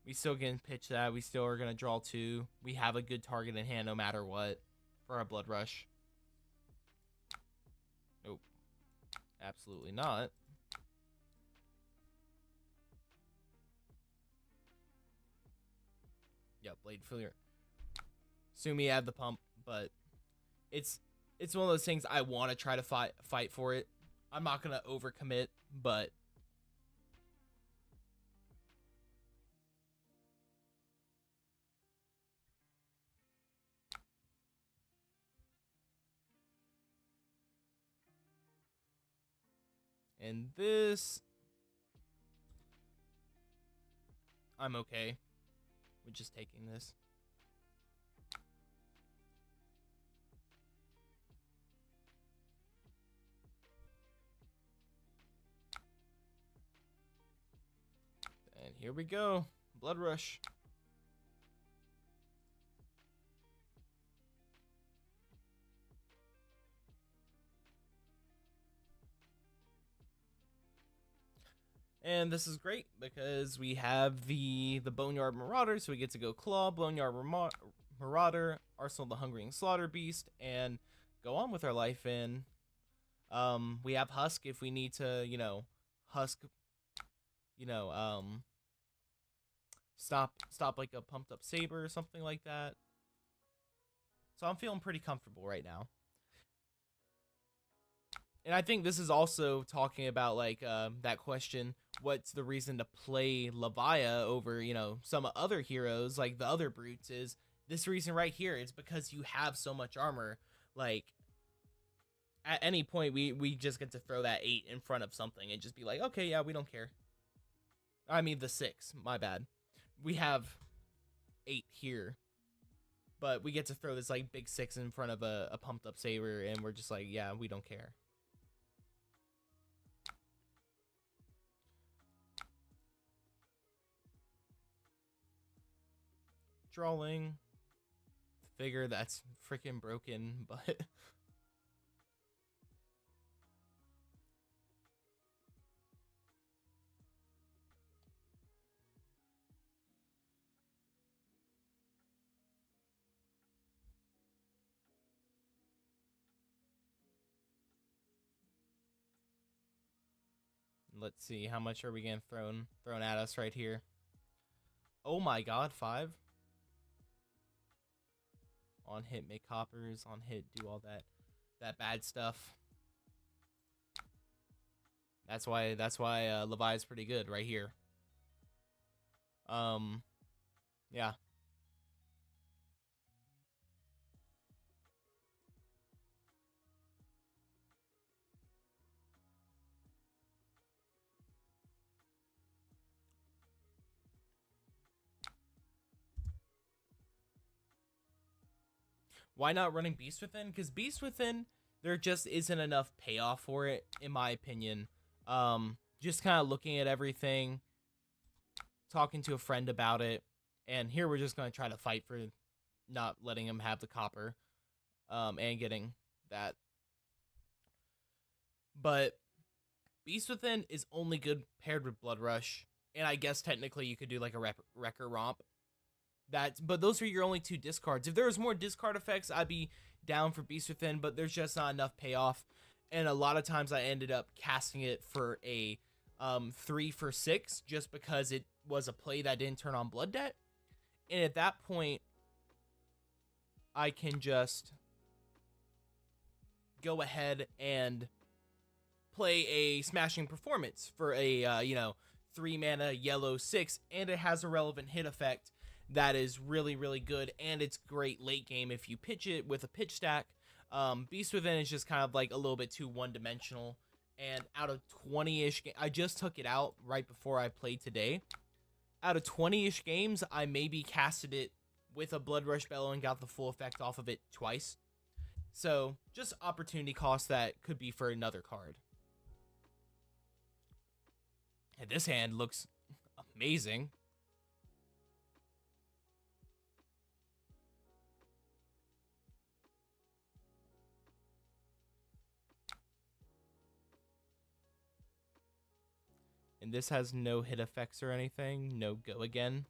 We still can pitch that. We still are going to draw 2. We have a good target in hand no matter what for our Blood Rush. Nope. Absolutely not. Yeah, Blade Failure. Sumi had the pump, but it's one of those things I want to try to fight for it. I'm not going to overcommit, but and this, I'm okay with just taking this. And here we go. Blood Rush. And this is great because we have the Boneyard Marauder, so we get to go Claw, Boneyard Marauder, Arsenal the Hungering Slaughter Beast, and go on with our life. And we have Husk if we need to, Husk, stop like a pumped up Saber or something like that. So I'm feeling pretty comfortable right now. And I think this is also talking about like that question, what's the reason to play Levia over, some other heroes like the other brutes, is this reason right here. It's because you have so much armor. Like at any point we just get to throw that 8 in front of something and just be like, okay, yeah, we don't care. I mean the 6, my bad. We have 8 here, but we get to throw this like big 6 in front of a pumped up Saber, and we're just like, yeah, we don't care. drawing. Figure that's freaking broken, but let's see, how much are we getting thrown at us right here? Oh my god, 5. On hit, make coppers. On hit, do all that bad stuff. That's why Levia is pretty good right here. Yeah. Why not running Beast Within? Because Beast Within, there just isn't enough payoff for it, in my opinion. Just kind of looking at everything, talking to a friend about it, and here we're just going to try to fight for not letting him have the copper, and getting that. But Beast Within is only good paired with Blood Rush, and I guess technically you could do like a Wrecker Romp. But those are your only 2 discards. If there was more discard effects, I'd be down for Beast Within, but there's just not enough payoff. And a lot of times I ended up casting it for a 3 for 6 just because it was a play that didn't turn on Blood Debt. And at that point, I can just go ahead and play a Smashing Performance for a 3 mana yellow 6, and it has a relevant hit effect that is really, really good, and it's great late game if you pitch it with a pitch stack. Beast Within is just kind of like a little bit too one-dimensional, and out of 20-ish I just took it out right before I played today. Out of 20-ish games, I maybe casted it with a Blood Rush Bellow and got the full effect off of it twice. So, just opportunity cost that could be for another card. And this hand looks amazing. And this has no hit effects or anything. No go again,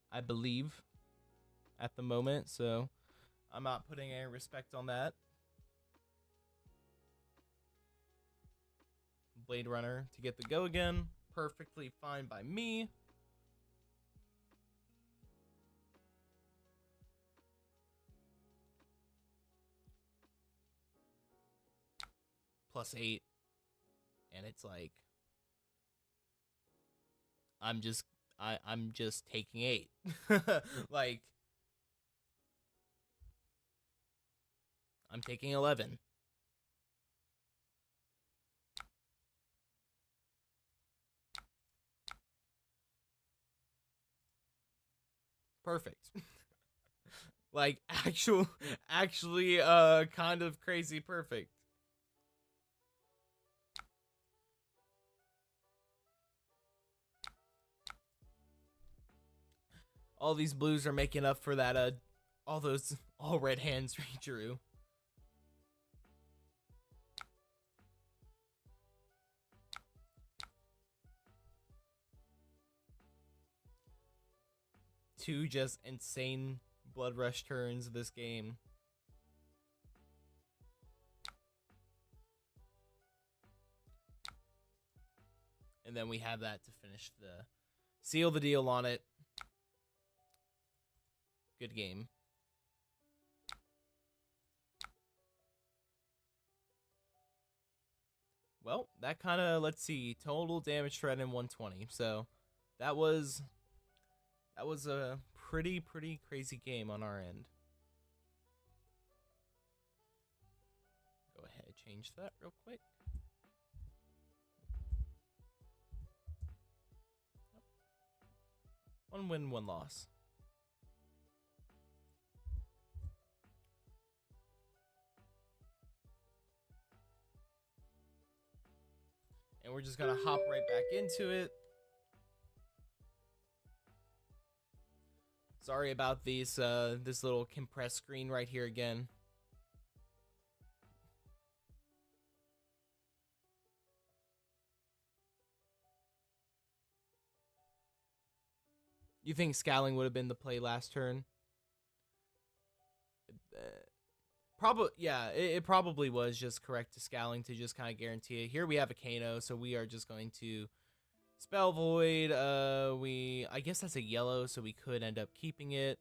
I believe, at the moment. So I'm not putting any respect on that. Blade Runner to get the go again. Perfectly fine by me. +8. And it's like, I'm just taking 8. Like, I'm taking 11. Perfect. Like, actually, kind of crazy perfect. All these blues are making up for that, all red hands we drew. Two just insane Blood Rush turns this game. And then we have that to seal the deal on it. Good game. Well, that kind of, let's see, total damage threat in 120. So that was a pretty crazy game on our end. Go ahead, change that real quick. One win, one loss. And we're just gonna hop right back into it. Sorry about these this little compressed screen right here again. You think scaling would have been the play last turn? Probably, yeah, it probably was just correct to scaling to just kind of guarantee it. Here we have a Kano, so we are just going to spell void. I guess that's a yellow, so we could end up keeping it.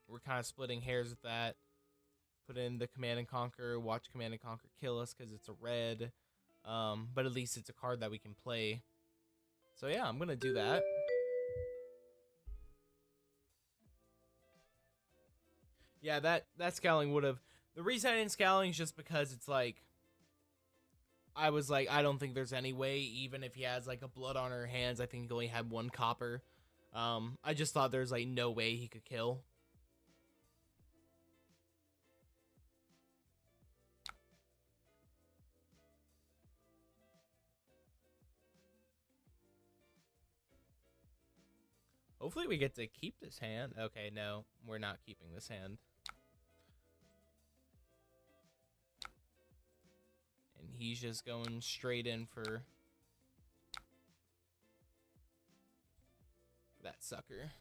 We're kind of splitting hairs with that. Put in the Command and Conquer. Watch Command and Conquer kill us because it's a red. But at least it's a card that we can play. So yeah, I'm gonna do that. Yeah, that scaling would have. The reason I didn't scaling is just because it's like, I was like, I don't think there's any way, even if he has like a blood on her hands, I think he only had 1 copper. I just thought there's like no way he could kill. Hopefully we get to keep this hand. Okay, no, we're not keeping this hand. And he's just going straight in for that sucker.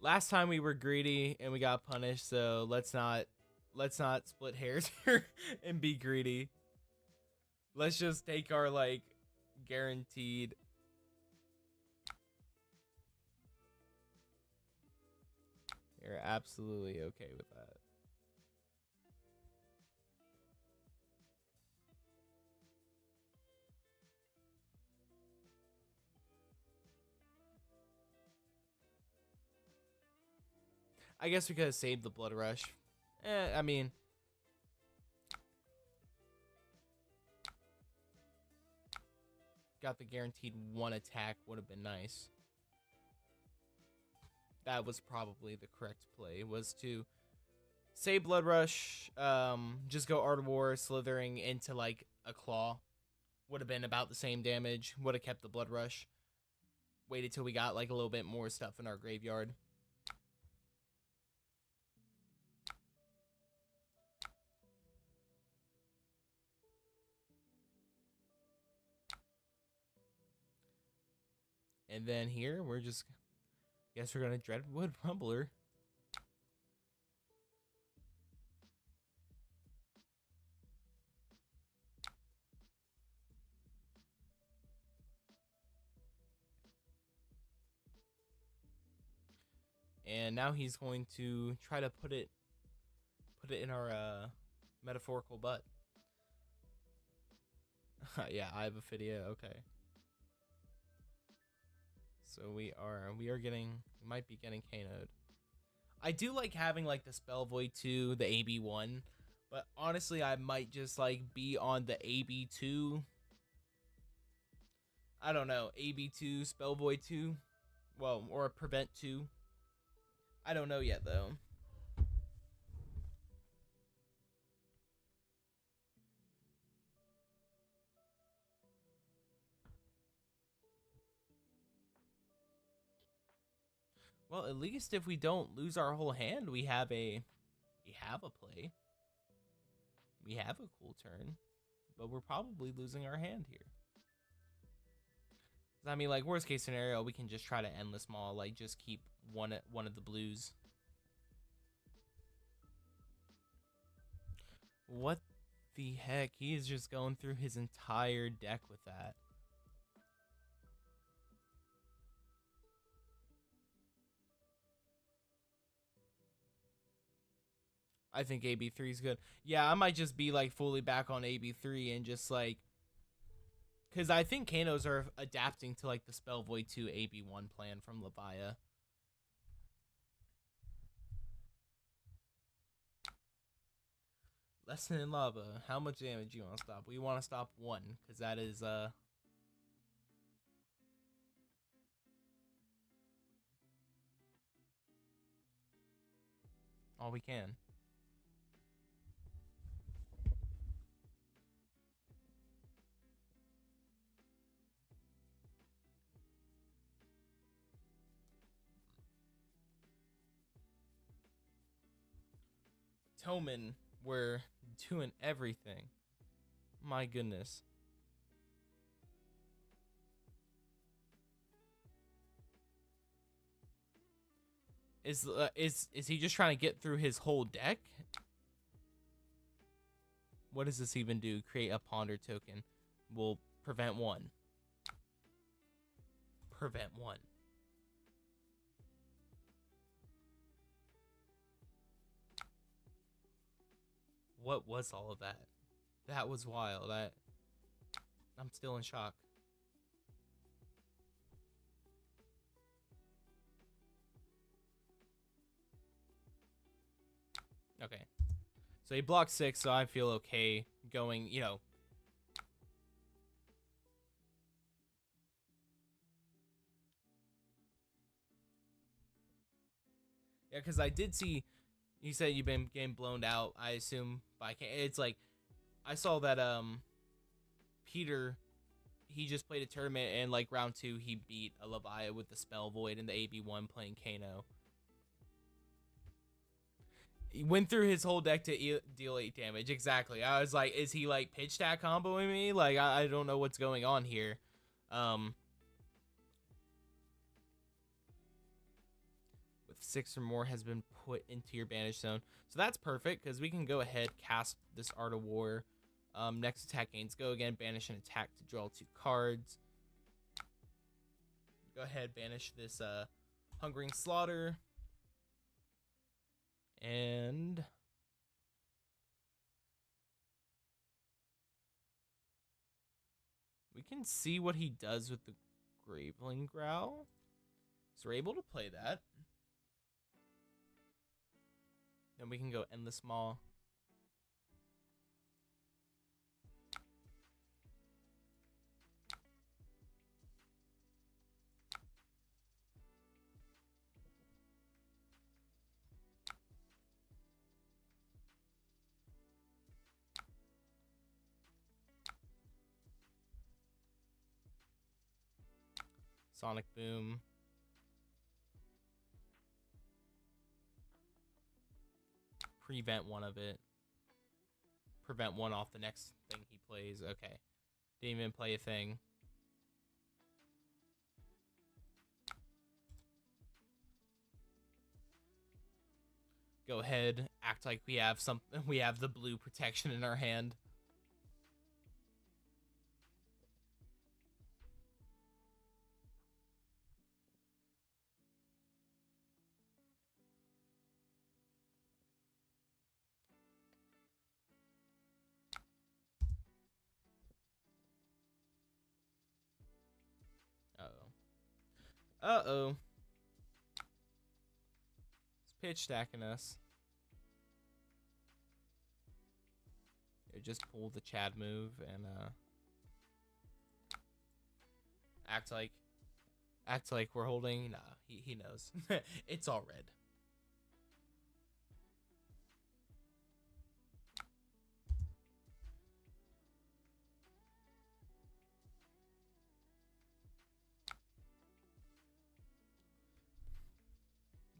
Last time we were greedy and we got punished, so let's not split hairs here and be greedy. Let's just take our like guaranteed. You're absolutely okay with that. I guess we could have saved the blood rush. I mean, got the guaranteed 1 attack would have been nice. That was probably the correct play, was to save blood rush, just go Art of War, slithering into like a claw. Would have been about the same damage. Would have kept the blood rush. Waited till we got like a little bit more stuff in our graveyard. And then here, we're just, guess we're gonna Dreadwood Rumbler. And now he's going to try to put it in our metaphorical butt. Yeah, I have a video. Okay. So we might be getting Kano'd. I do like having like the Spell Void 2, the AB1, but honestly I might just like be on the AB2. I don't know, AB2, Spell Void 2. Well, or Prevent 2. I don't know yet though. Well, at least if we don't lose our whole hand, we have a play. We have a cool turn, but we're probably losing our hand here. I mean, like, worst case scenario, we can just try to Endless Maul, like, just keep one of the blues. What the heck? He is just going through his entire deck with that. I think AB3 is good. Yeah, I might just be like fully back on AB3 and just like, because I think Kanos are adapting to like the Spell Void 2 AB1 plan from Levia. Lesson in Lava. How much damage do you want to stop? We want to stop 1, because that is all we can. Toman, we're doing everything. My goodness. Is he just trying to get through his whole deck? What does this even do? Create a ponder token. Will prevent one. Prevent one. What was all of that? That was wild. I'm still in shock. Okay. So he blocked 6, so I feel okay going, you know. Yeah, because I did see, you said you've been getting blown out, I assume, by, it's like, I saw that, Peter, he just played a tournament, and, like, round 2, he beat a Levia with the Spell Void in the AB1 playing Kano. He went through his whole deck to deal 8 damage. Exactly. I was like, is he like pitch stack comboing me? Like, I don't know what's going on here. With 6 or more has been put into your banish zone. So that's perfect because we can go ahead, cast this Art of War. Next attack gains go again. Banish an attack to draw 2 cards. Go ahead, banish this Hungering Slaughter. And we can see what he does with the Graveling Growl. So we're able to play that. Then we can go Endless Maw. Sonic Boom. Prevent one of it. Prevent one off the next thing he plays. Okay. Didn't even play a thing. Go ahead. Act like we have something. We have the blue protection in our hand. Uh-oh. It's pitch stacking us. Here, just pull the Chad move and act like we're holding. Nah, he knows. It's all red.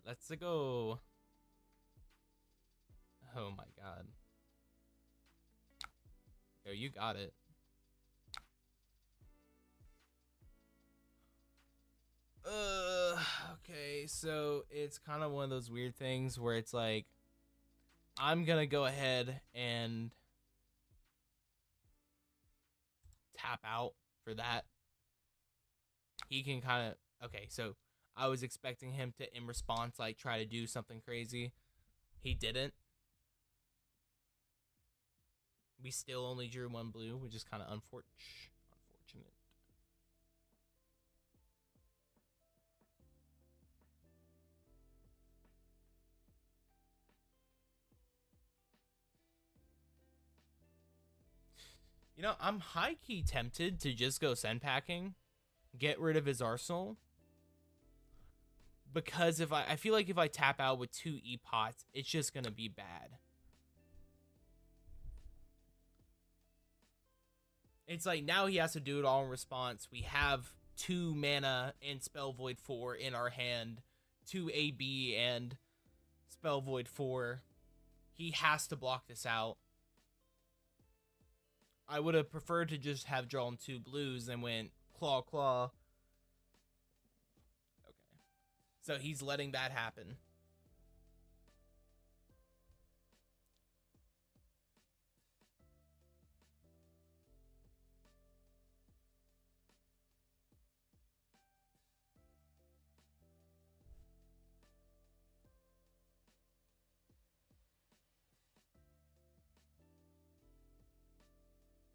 Let's go. Oh my god. Yo, you got it. Okay, so it's kind of one of those weird things where it's like, I'm gonna go ahead and tap out for that. He can kind of, okay, so I was expecting him to, in response, like, try to do something crazy. He didn't. We still only drew 1 blue, which is kind of unfortunate. You know, I'm high-key tempted to just go send packing, get rid of his arsenal, because if I feel like if I tap out with 2 E-Pots, it's just gonna be bad. It's like now he has to do it all in response. We have 2 mana and Spell Void 4 in our hand, 2 AB and Spell Void 4. He has to block this out. I would have preferred to just have drawn 2 blues and went claw, claw. Okay. So he's letting that happen.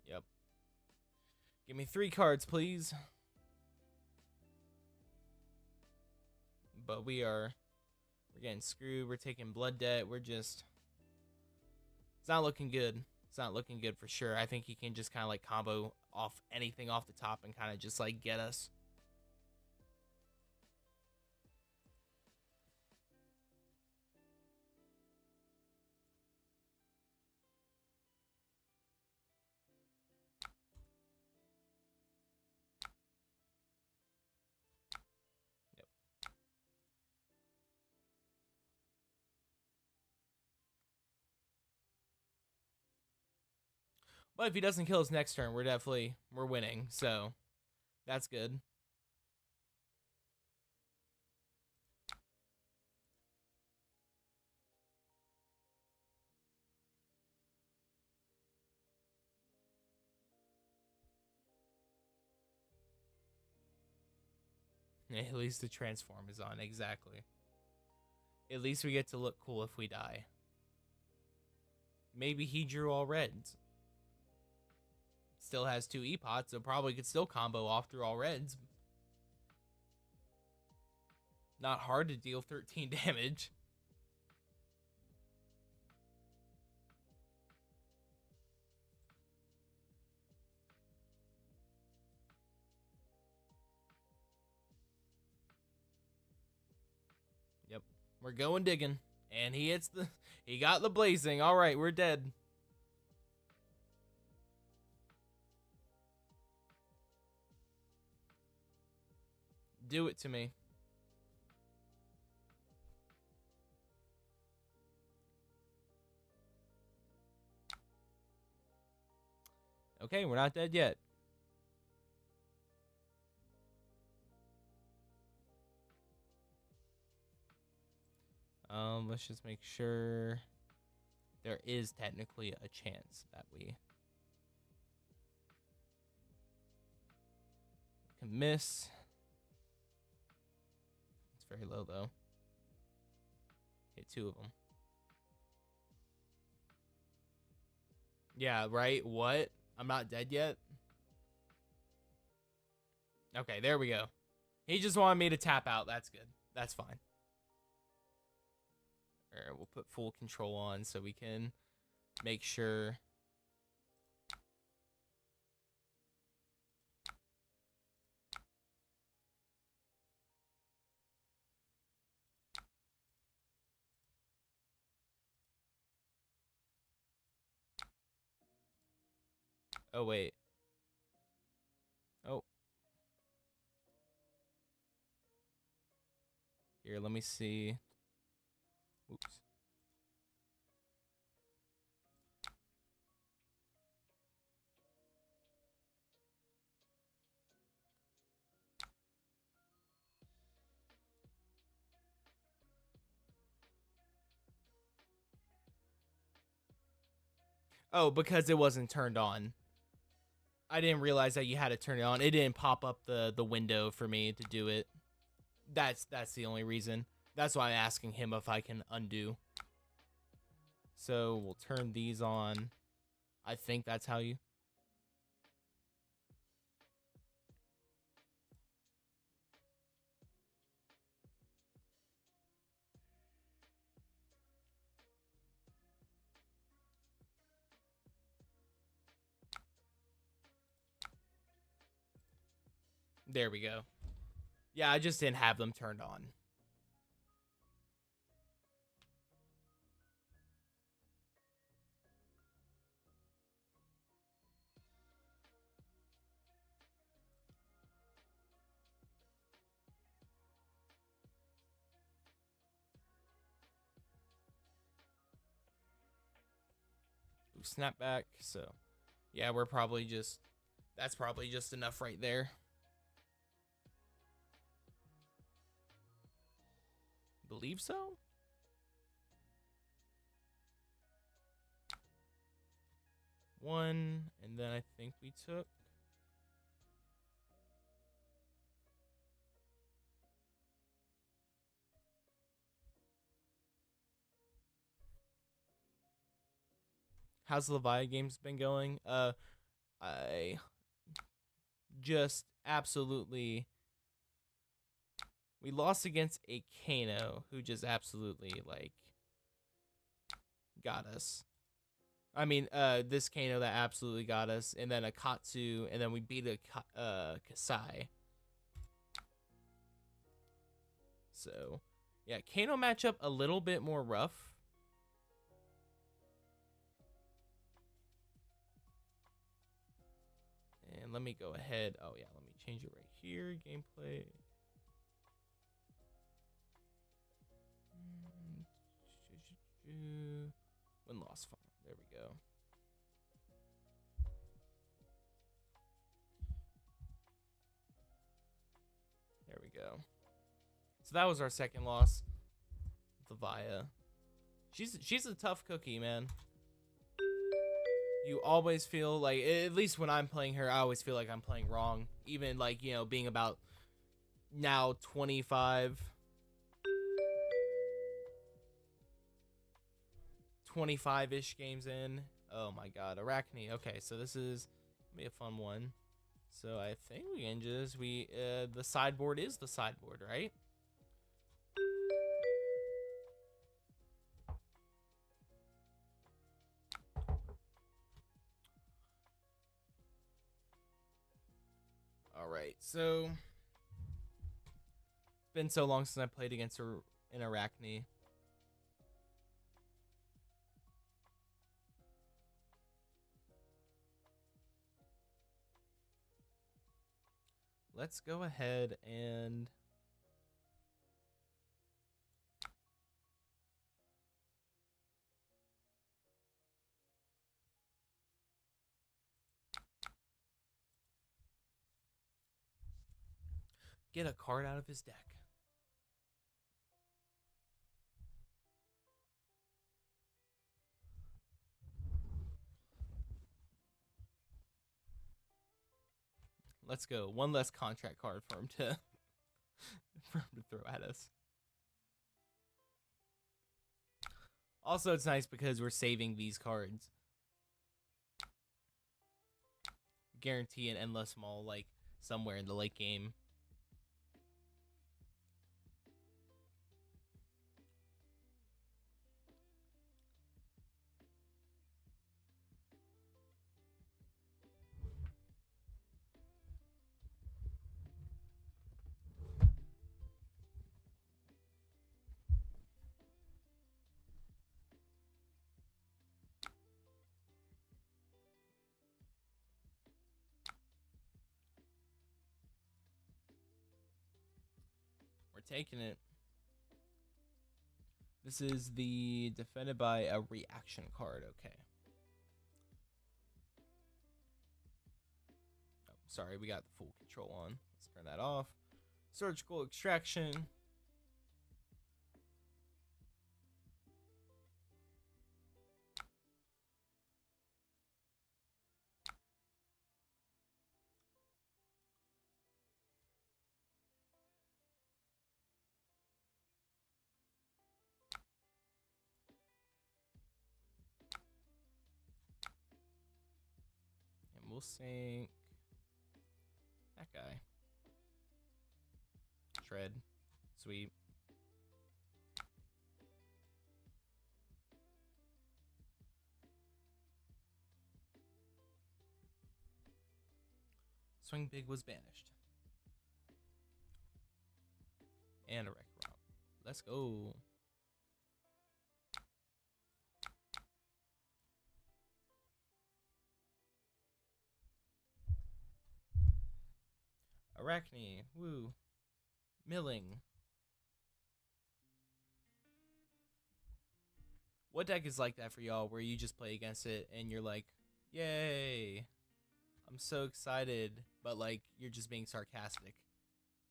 Yep. Give me 3 cards, please. But we're getting screwed. We're taking blood debt. It's not looking good. It's not looking good for sure. I think he can just kind of like combo off anything off the top and kind of just like get us. But if he doesn't kill us next turn, we're winning. So that's good. Yeah, at least the transform is on. Exactly. At least we get to look cool if we die. Maybe he drew all reds. Still has 2 E-Pots, so probably could still combo off through all reds. Not hard to deal 13 damage. Yep. We're going digging. And he got the blazing. All right, we're dead. Do it to me. Okay, we're not dead yet. Let's just make sure there is technically a chance that we can miss. It's very low though. Hit 2 of them. Yeah, right? What? I'm not dead yet? Okay, there we go. He just wanted me to tap out. That's good. That's fine. Alright, we'll put full control on so we can make sure. Oh, wait. Oh. Here, let me see. Oops. Oh, because it wasn't turned on. I didn't realize that you had to turn it on. It didn't pop up the window for me to do it. That's the only reason. That's why I'm asking him if I can undo. So we'll turn these on. I think that's how you... There we go. Yeah, I just didn't have them turned on. Snapback. So yeah, we're probably just, that's probably just enough right there. Believe so. One, and then I think we took how's the Levia games been going? I just absolutely, we lost against a Kano who just absolutely like got us. I mean, this Kano that absolutely got us, and then a Katsu, and then we beat a Kassai. So, yeah, Kano matchup a little bit more rough. And let me go ahead. Oh, yeah, let me change it right here. Gameplay. Win-loss font. There we go. There we go. So that was our second loss. Levia. She's a tough cookie, man. You always feel like, at least when I'm playing her, I always feel like I'm playing wrong. Even like, you know, being about now 25-ish games in. Oh my god, Arakni. Okay, so this is gonna be a fun one. So I think we can just, the sideboard is the sideboard, right? All right, so it's been so long since I played against her in Arakni. Let's go ahead and get a card out of his deck. Let's go. One less contract card for him to for him to throw at us. Also, it's nice because we're saving these cards. Guarantee an endless maul like somewhere in the late game. We're taking it. This is the defended by a reaction card. Okay. Oh, sorry, we got the full control on. Let's turn that off. Surgical extraction. And we'll sink that guy. Shred. Sweet. Swing Big was banished. And a wreck romp. Let's go. Arakni. Woo. Milling. What deck is like that for y'all, where you just play against it and you're like, yay, I'm so excited, but like you're just being sarcastic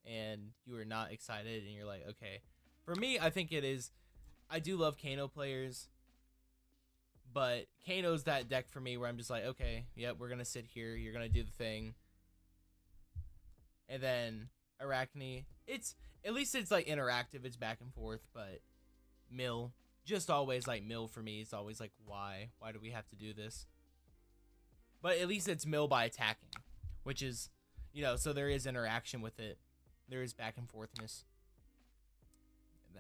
and you are not excited and you're like, okay. For me, I think it is, I do love Kano players, but Kano's that deck for me where I'm just like, okay, yep, we're going to sit here, you're going to do the thing. And then Arakni, it's, at least it's like interactive, it's back and forth, but mill, just always like mill for me. It's always like, why do we have to do this? But at least it's mill by attacking, which is, you know, so there is interaction with it. There is back and forthness. And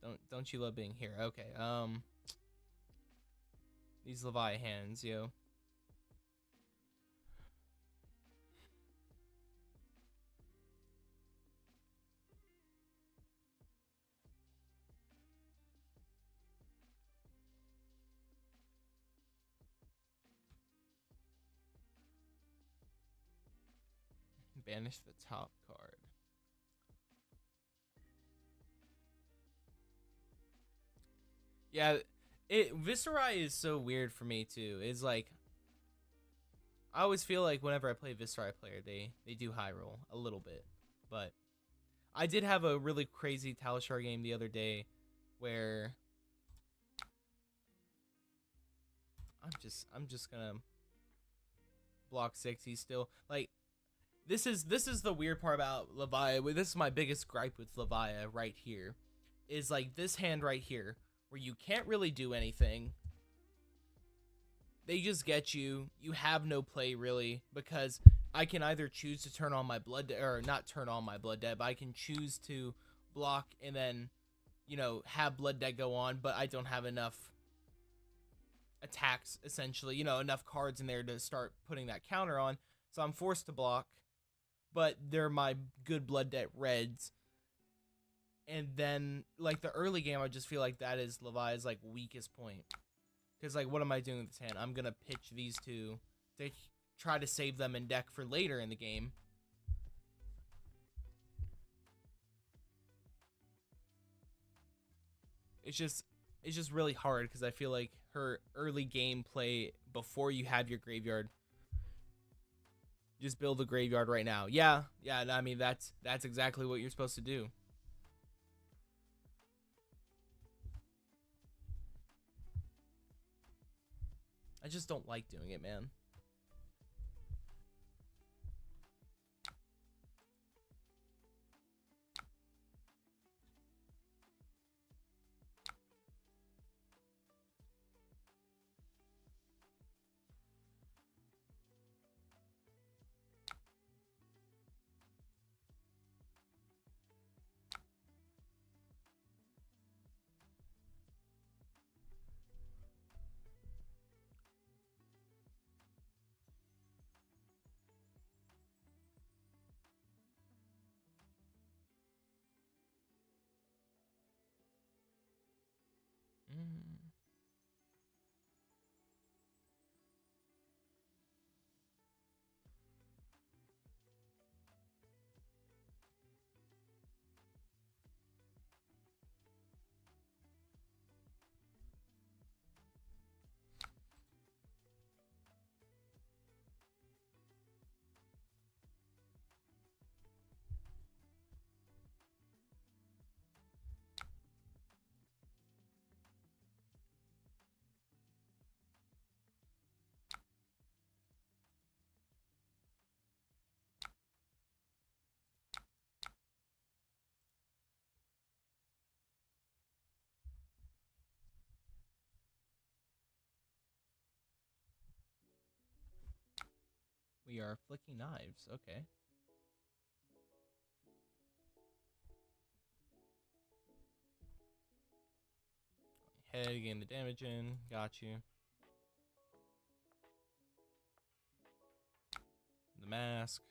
then don't you love being here? Okay. These Levia hands, yo. Banish the top card. Yeah, Viserai is so weird for me too. It's like, I always feel like whenever I play Viserai player, they do high roll a little bit. But I did have a really crazy Talishar game the other day where I'm just gonna block 6. He's still like, this is the weird part about Levia. This is my biggest gripe with Levia right here. Is like this hand right here where you can't really do anything. They just get you. You have no play really, because I can either choose to turn on my blood or not turn on my blood debt, but I can choose to block and then, you know, have blood debt go on, but I don't have enough attacks, essentially, you know, enough cards in there to start putting that counter on. So I'm forced to block, but they're my good blood debt reds. And then like the early game, I just feel like that is Levi's like weakest point. Because, like, what am I doing with this hand? I'm going to pitch these two to try to save them in deck for later in the game. It's just really hard because I feel like her early game play before you have your graveyard. Just build a graveyard right now. Yeah, I mean, that's exactly what you're supposed to do. I just don't like doing it, man. We are flicking knives. Okay. Head, getting the damage in. Got you. The mask.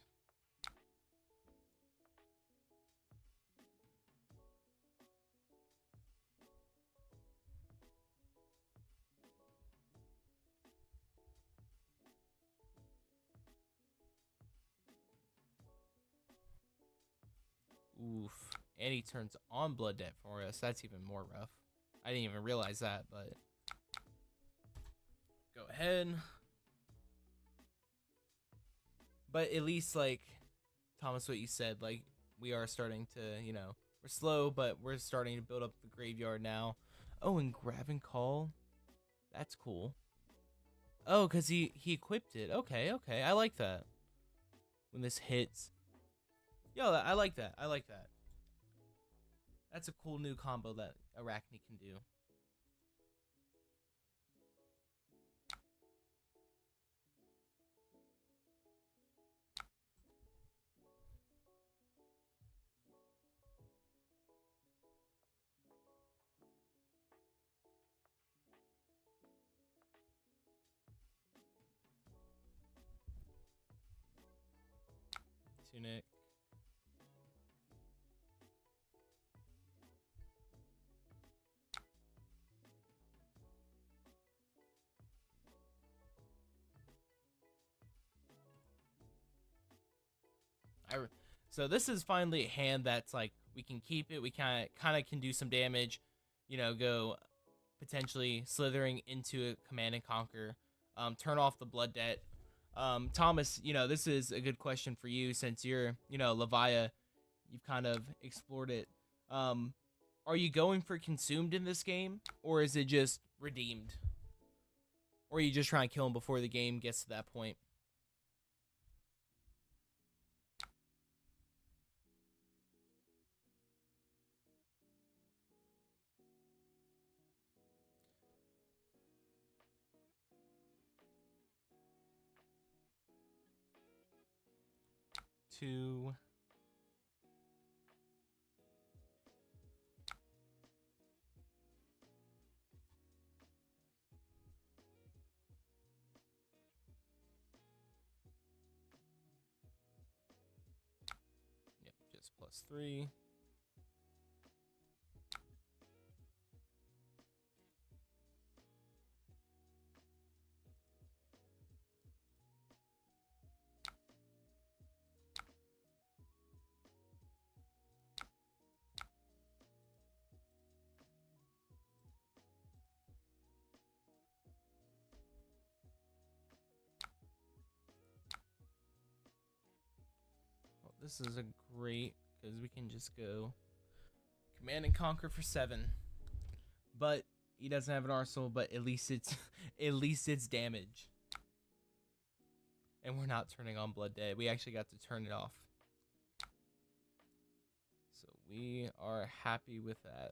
And he turns on Blood Debt for us. That's even more rough. I didn't even realize that, but go ahead. But at least, like, Thomas, what you said, like, we are starting to, you know, we're slow, but we're starting to build up the graveyard now. Oh, and grab and call. That's cool. Oh, because he equipped it. Okay, okay. I like that. When this hits. Yo, I like that. I like that. That's a cool new combo that Arakni can do. Tunic. So this is finally a hand that's like we can keep it. We kind of can do some damage, you know, go potentially slithering into a command and conquer, turn off the blood debt. Thomas, you know, this is a good question for you since you're, you know, Levia. You've kind of explored it. Are you going for consumed in this game, or is it just redeemed? Or are you just trying to kill him before the game gets to that point? Two. Yep, just +3. Well, this is a great because we can just go command and conquer for 7. But he doesn't have an arsenal, but at least it's at least it's damage. And we're not turning on Blood Dead. We actually got to turn it off. So we are happy with that.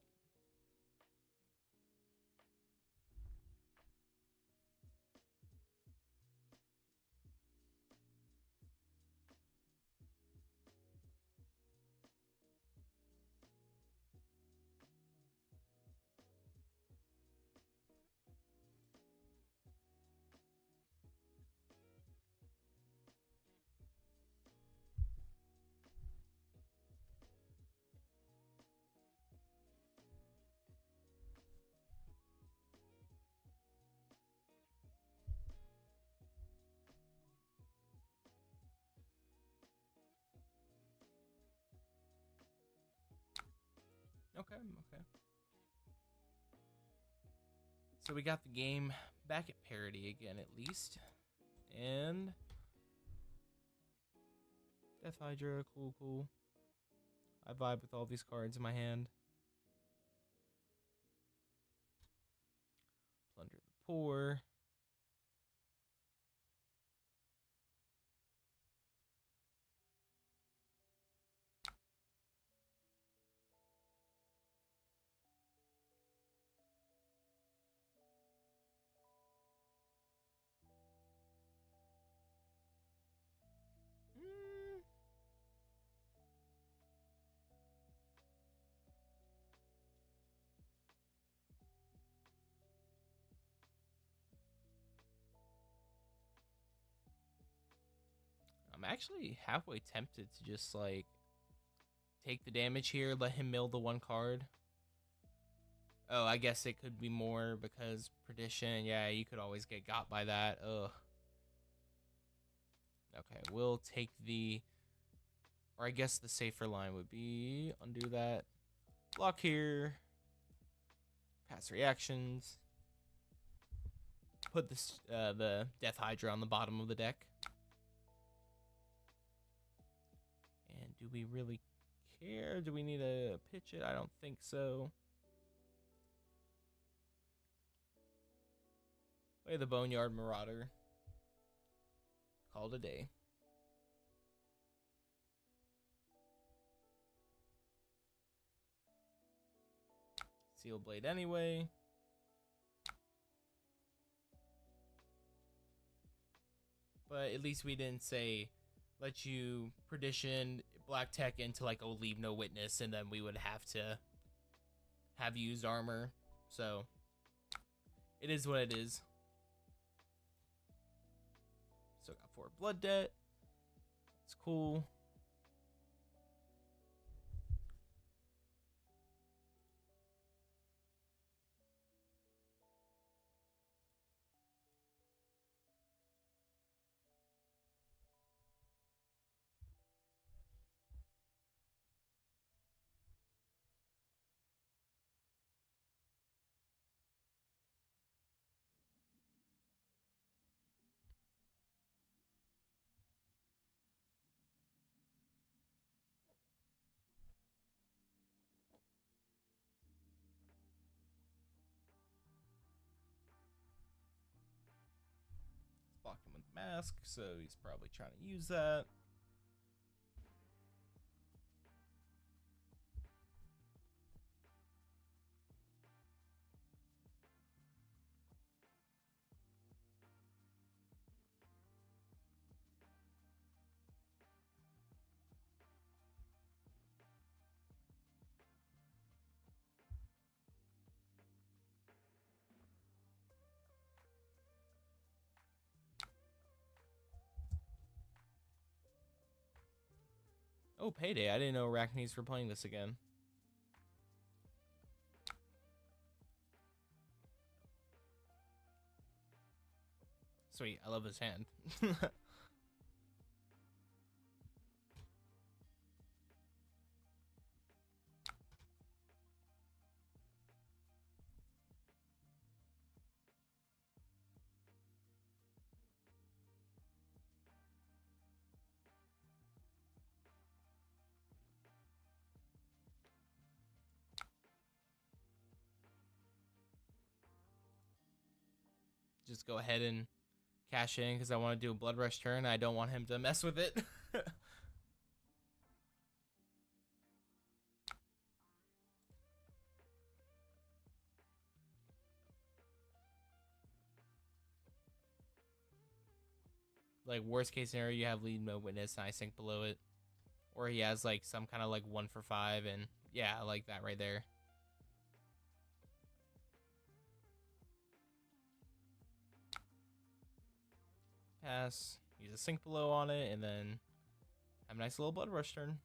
Okay, okay. So we got the game back at parity again, at least. And Death Hydra, cool, cool. I vibe with all these cards in my hand. Plunder the Poor. I'm actually halfway tempted to just like take the damage here, let him mill the 1 card. Oh, I guess it could be more because Perdition. Yeah, you could always get got by that. Ugh. Okay, we'll take the Or I guess the safer line would be undo that. Block here. Pass reactions. Put this the Death Hydra on the bottom of the deck. And do we really care? Do we need to pitch it? I don't think so. Play the Boneyard Marauder. Call it a day. Seal Blade anyway. But at least we didn't say, let you Perdition Black Tech into like, oh, leave no witness, and then we would have to have used armor. So it is what it is. Still got 4 blood debt. It's cool. Block him with mask, so he's probably trying to use that. Oh, Payday. I didn't know Araknis were playing this again. Sweet. I love his hand. Just go ahead and cash in because I want to do a Blood Rush turn. I don't want him to mess with it. Like, worst case scenario, you have lead no witness and I sink below it. Or he has like some kind of like 1 for 5, and yeah, I like that right there. Pass, use a sink below on it, and then have a nice little Blood Rush turn.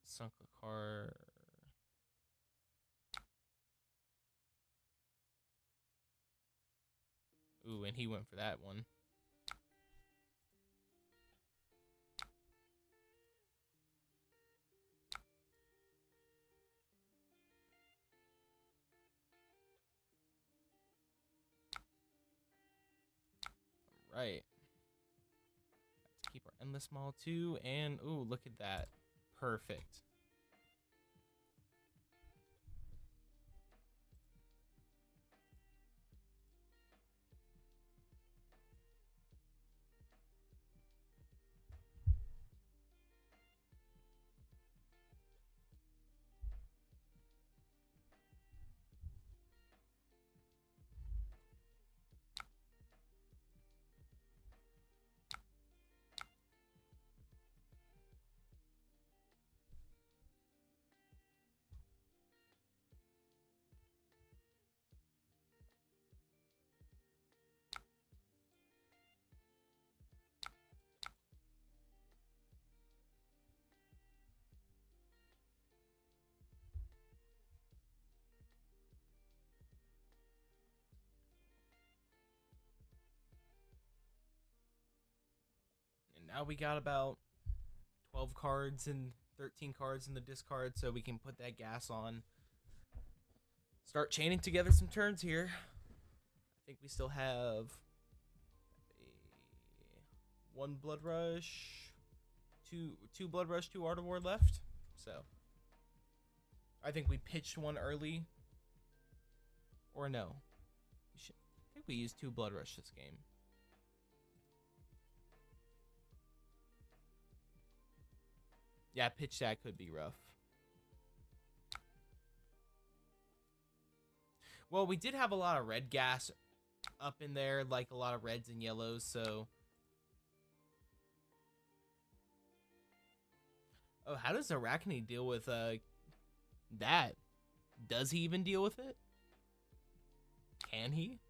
Sunk a card. Ooh, and he went for that one. Right. Let's keep our Endless Maul too, and ooh, look at that. Perfect. now we got about 12 cards and 13 cards in the discard, so we can put that gas on. Start chaining together some turns here. I think we still have one Blood Rush, two Blood Rush, 2 Art of War left. So I think we pitched one early. Or no. I think we used 2 Blood Rush this game. Yeah, pitch that could be rough. Well, we did have a lot of red gas up in there, like a lot of reds and yellows, so... Oh, how does Arakni deal with that? Does he even deal with it? Can he?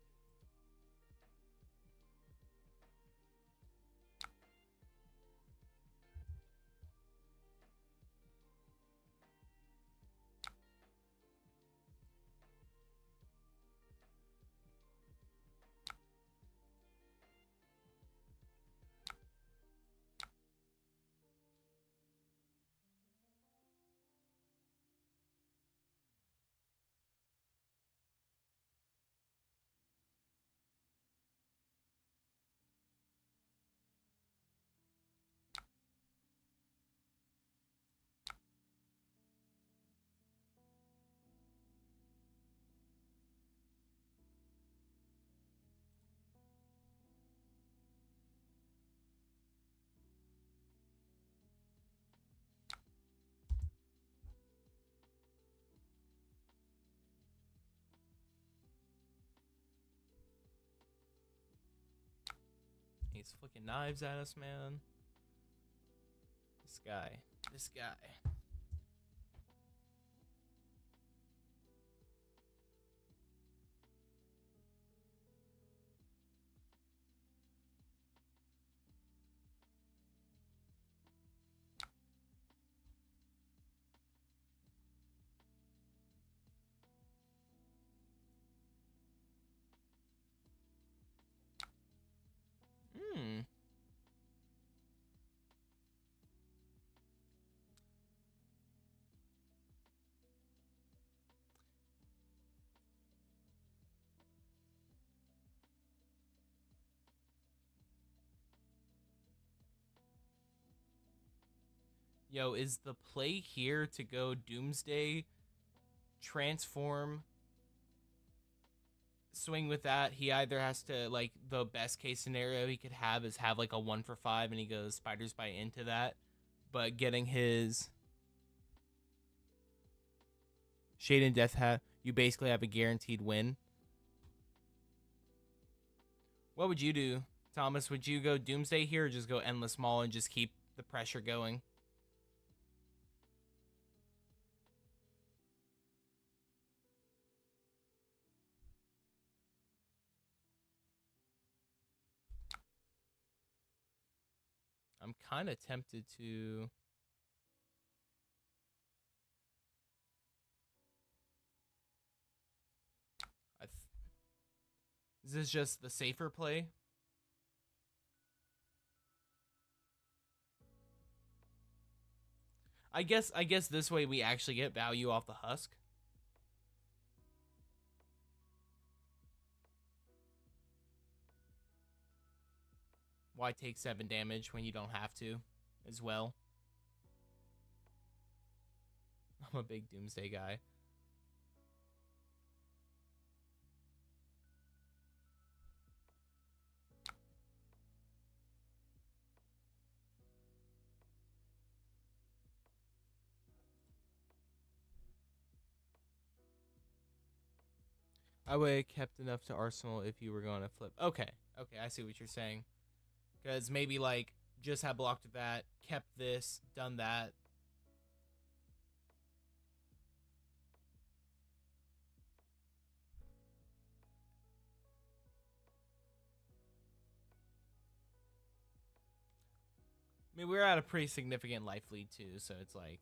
He's flicking knives at us, man. This guy. This guy. Yo, is the play here to go Doomsday, transform, swing with that? He either has to, like, the best case scenario he could have is have, like, a 1 for 5 and he goes Spider's Bite into that. But getting his Shade and Death Hat, you basically have a guaranteed win. What would you do, Thomas? Would you go Doomsday here or just go Endless Maul and just keep the pressure going? I'm kind of tempted to... Is this just the safer play? I guess this way we actually get value off the husk. Why take 7 damage when you don't have to as well? I'm a big Doomsday guy. I would have kept enough to Arsenal if you were going to flip. Okay, I see what you're saying. Because maybe, like, just have blocked that, kept this, done that. I mean, we're at a pretty significant life lead, too, so it's like...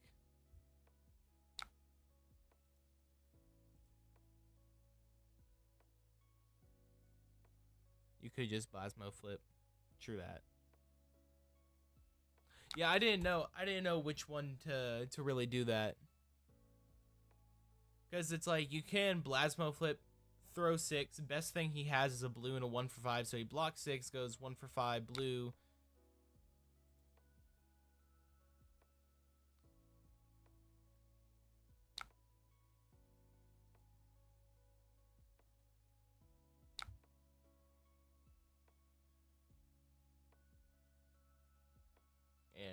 You could just Blasmo flip. True that. Yeah, I didn't know which one to really do that. Because it's like, you can Blasmo flip, throw 6. Best thing he has is a blue and a 1 for 5. So he blocks 6, goes 1 for 5, blue.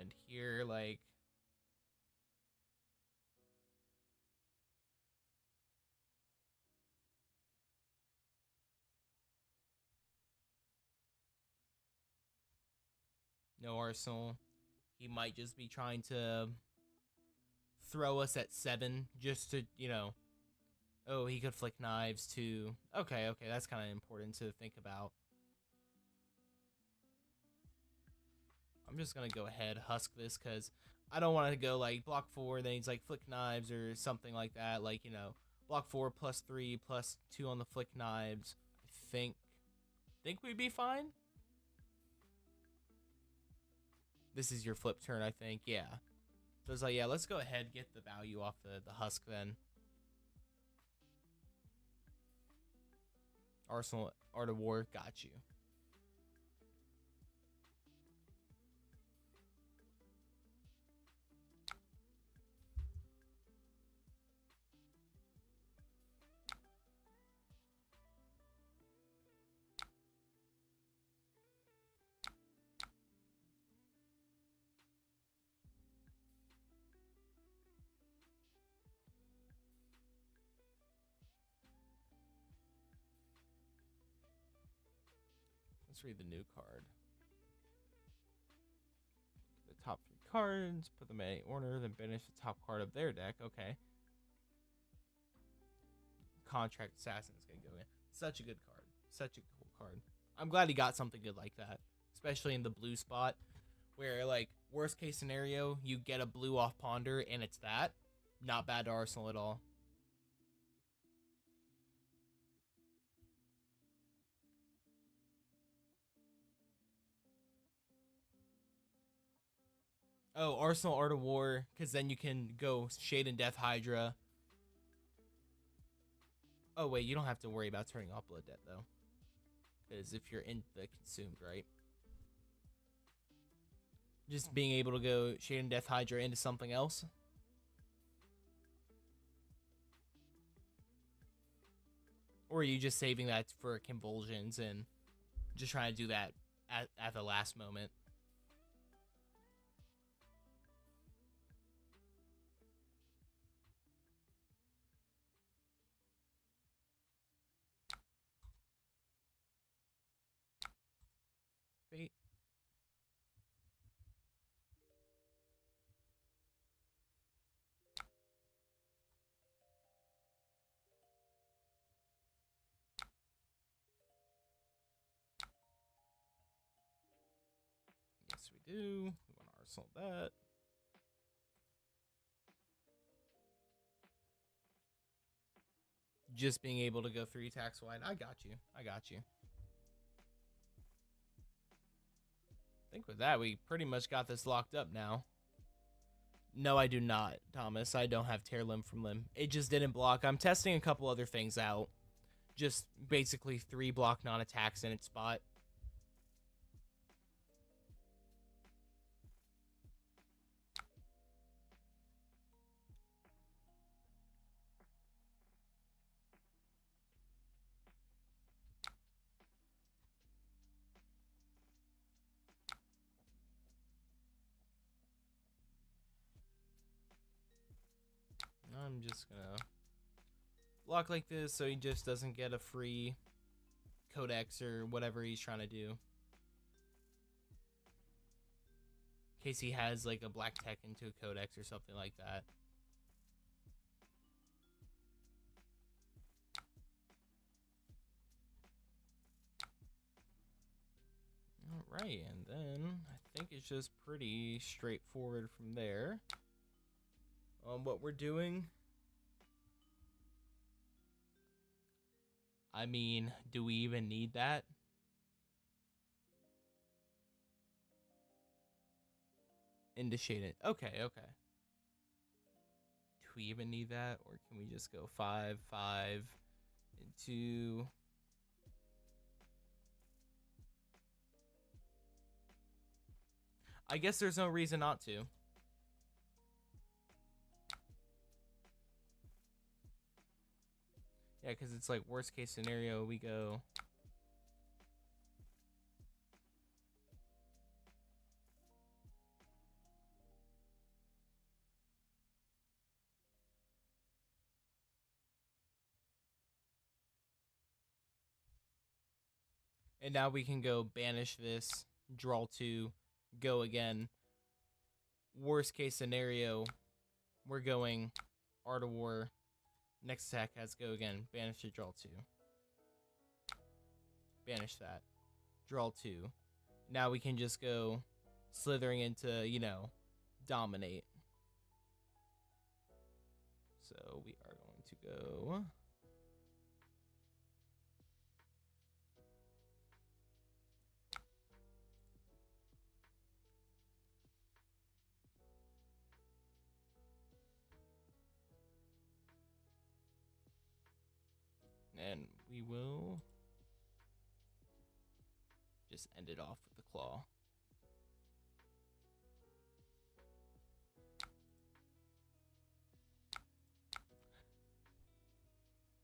And here, like, no Arsenal. He might just be trying to throw us at 7 just to, you know. Oh, he could flick knives too. Okay, that's kind of important to think about. I'm just gonna go ahead, husk this, because I don't want to go like block 4, then he's like flick knives or something like that. Like, you know, block 4 plus 3 plus 2 on the flick knives. I think we'd be fine. This is your flip turn, I think. Yeah. So it's like, yeah, let's go ahead, get the value off the husk then. Arsenal, Art of War, got you. Let's read the new card. The top 3 cards, put them in any order, then banish the top card of their deck. Okay. Contract Assassin's gonna go in. Such a good card. Such a cool card. I'm glad he got something good like that, especially in the blue spot, where, like, worst case scenario, you get a blue off Ponder and it's that. Not bad to Arsenal at all. Oh, Arsenal Art of War, because then you can go Shade and Death Hydra. Oh, wait, you don't have to worry about turning off Blood Debt, though. Because if you're in the Consumed, right? Just being able to go Shade and Death Hydra into something else. Or are you just saving that for Convulsions and just trying to do that at the last moment? Fate. Yes, we do. We want to Arsenal that. Just being able to go 3 attacks wide. I got you. I think with that, we pretty much got this locked up now. No, I do not, Thomas. I don't have Tear Limb from Limb. It just didn't block. I'm testing a couple other things out. Just basically 3 block non-attacks in its spot. I'm just gonna block like this so he just doesn't get a free codex or whatever he's trying to do. In case he has like a black tech into a codex or something like that. Alright, and then I think it's just pretty straightforward from there. What we're doing. I mean, do we even need that? into shaded. Okay, okay. Do we even need that, or can we just go 5, 5 into? I guess there's no reason not to. Yeah, because it's like worst case scenario, we go. And now we can go banish this, draw 2, go again. Worst case scenario, we're going Art of War. Next attack has go again. Banish it, draw 2. Banish that. Draw 2. Now we can just go slithering into, you know, dominate. So we are going to go. And we will just end it off with the claw.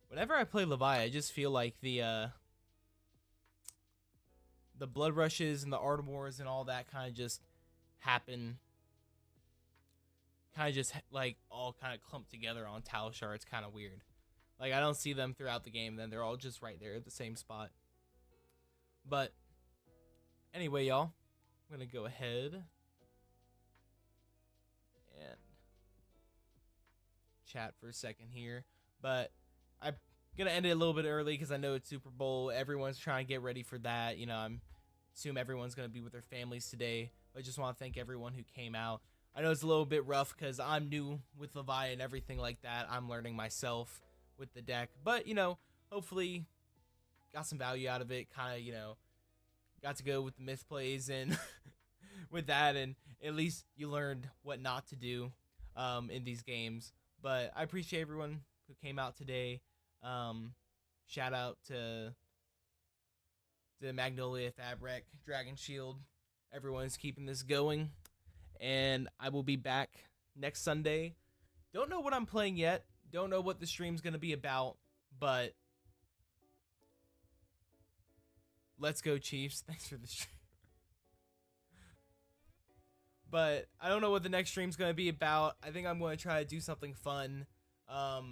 Whenever I play Levia, I just feel like the blood rushes and the art wars and all that kind of just happen. Kind of just like all kind of clumped together on Talishar. It's kind of weird. Like I don't see them throughout the game. Then they're all just right there at the same spot. But anyway, y'all, I'm gonna go ahead and chat for a second here. But I'm gonna end it a little bit early because I know it's Super Bowl. Everyone's trying to get ready for that. You know, I'm assume everyone's gonna be with their families today. But I just want to thank everyone who came out. I know it's a little bit rough because I'm new with Levia and everything like that. I'm learning myself with the deck, but you know, hopefully got some value out of it. Kind of, you know, got to go with the myth plays and with that, and at least you learned what not to do in these games. But I appreciate everyone who came out today. Shout out to Magnolia, Fabric, Dragon Shield. Everyone's keeping this going, and I will be back next Sunday. Don't know what I'm playing yet. Don't know what the stream's gonna be about, but let's go Chiefs. Thanks for the stream. But I don't know what the next stream's gonna be about. I think I'm gonna try to do something fun. I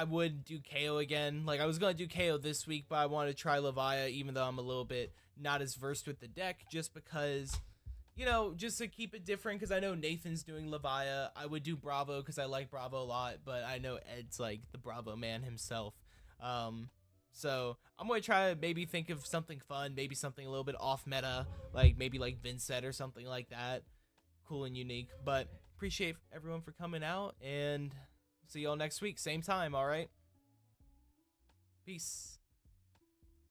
would do KO again. Like I was gonna do KO this week, but I wanted to try Levia, even though I'm a little bit not as versed with the deck, just because, you know, just to keep it different, because I know Nathan's doing Levia. I would do Bravo because I like Bravo a lot, but I know Ed's like the Bravo man himself. So I'm going to try to maybe think of something fun, maybe something a little bit off meta, like maybe like Vincent or something like that. Cool and unique. But appreciate everyone for coming out, and see y'all next week. Same time, all right? Peace.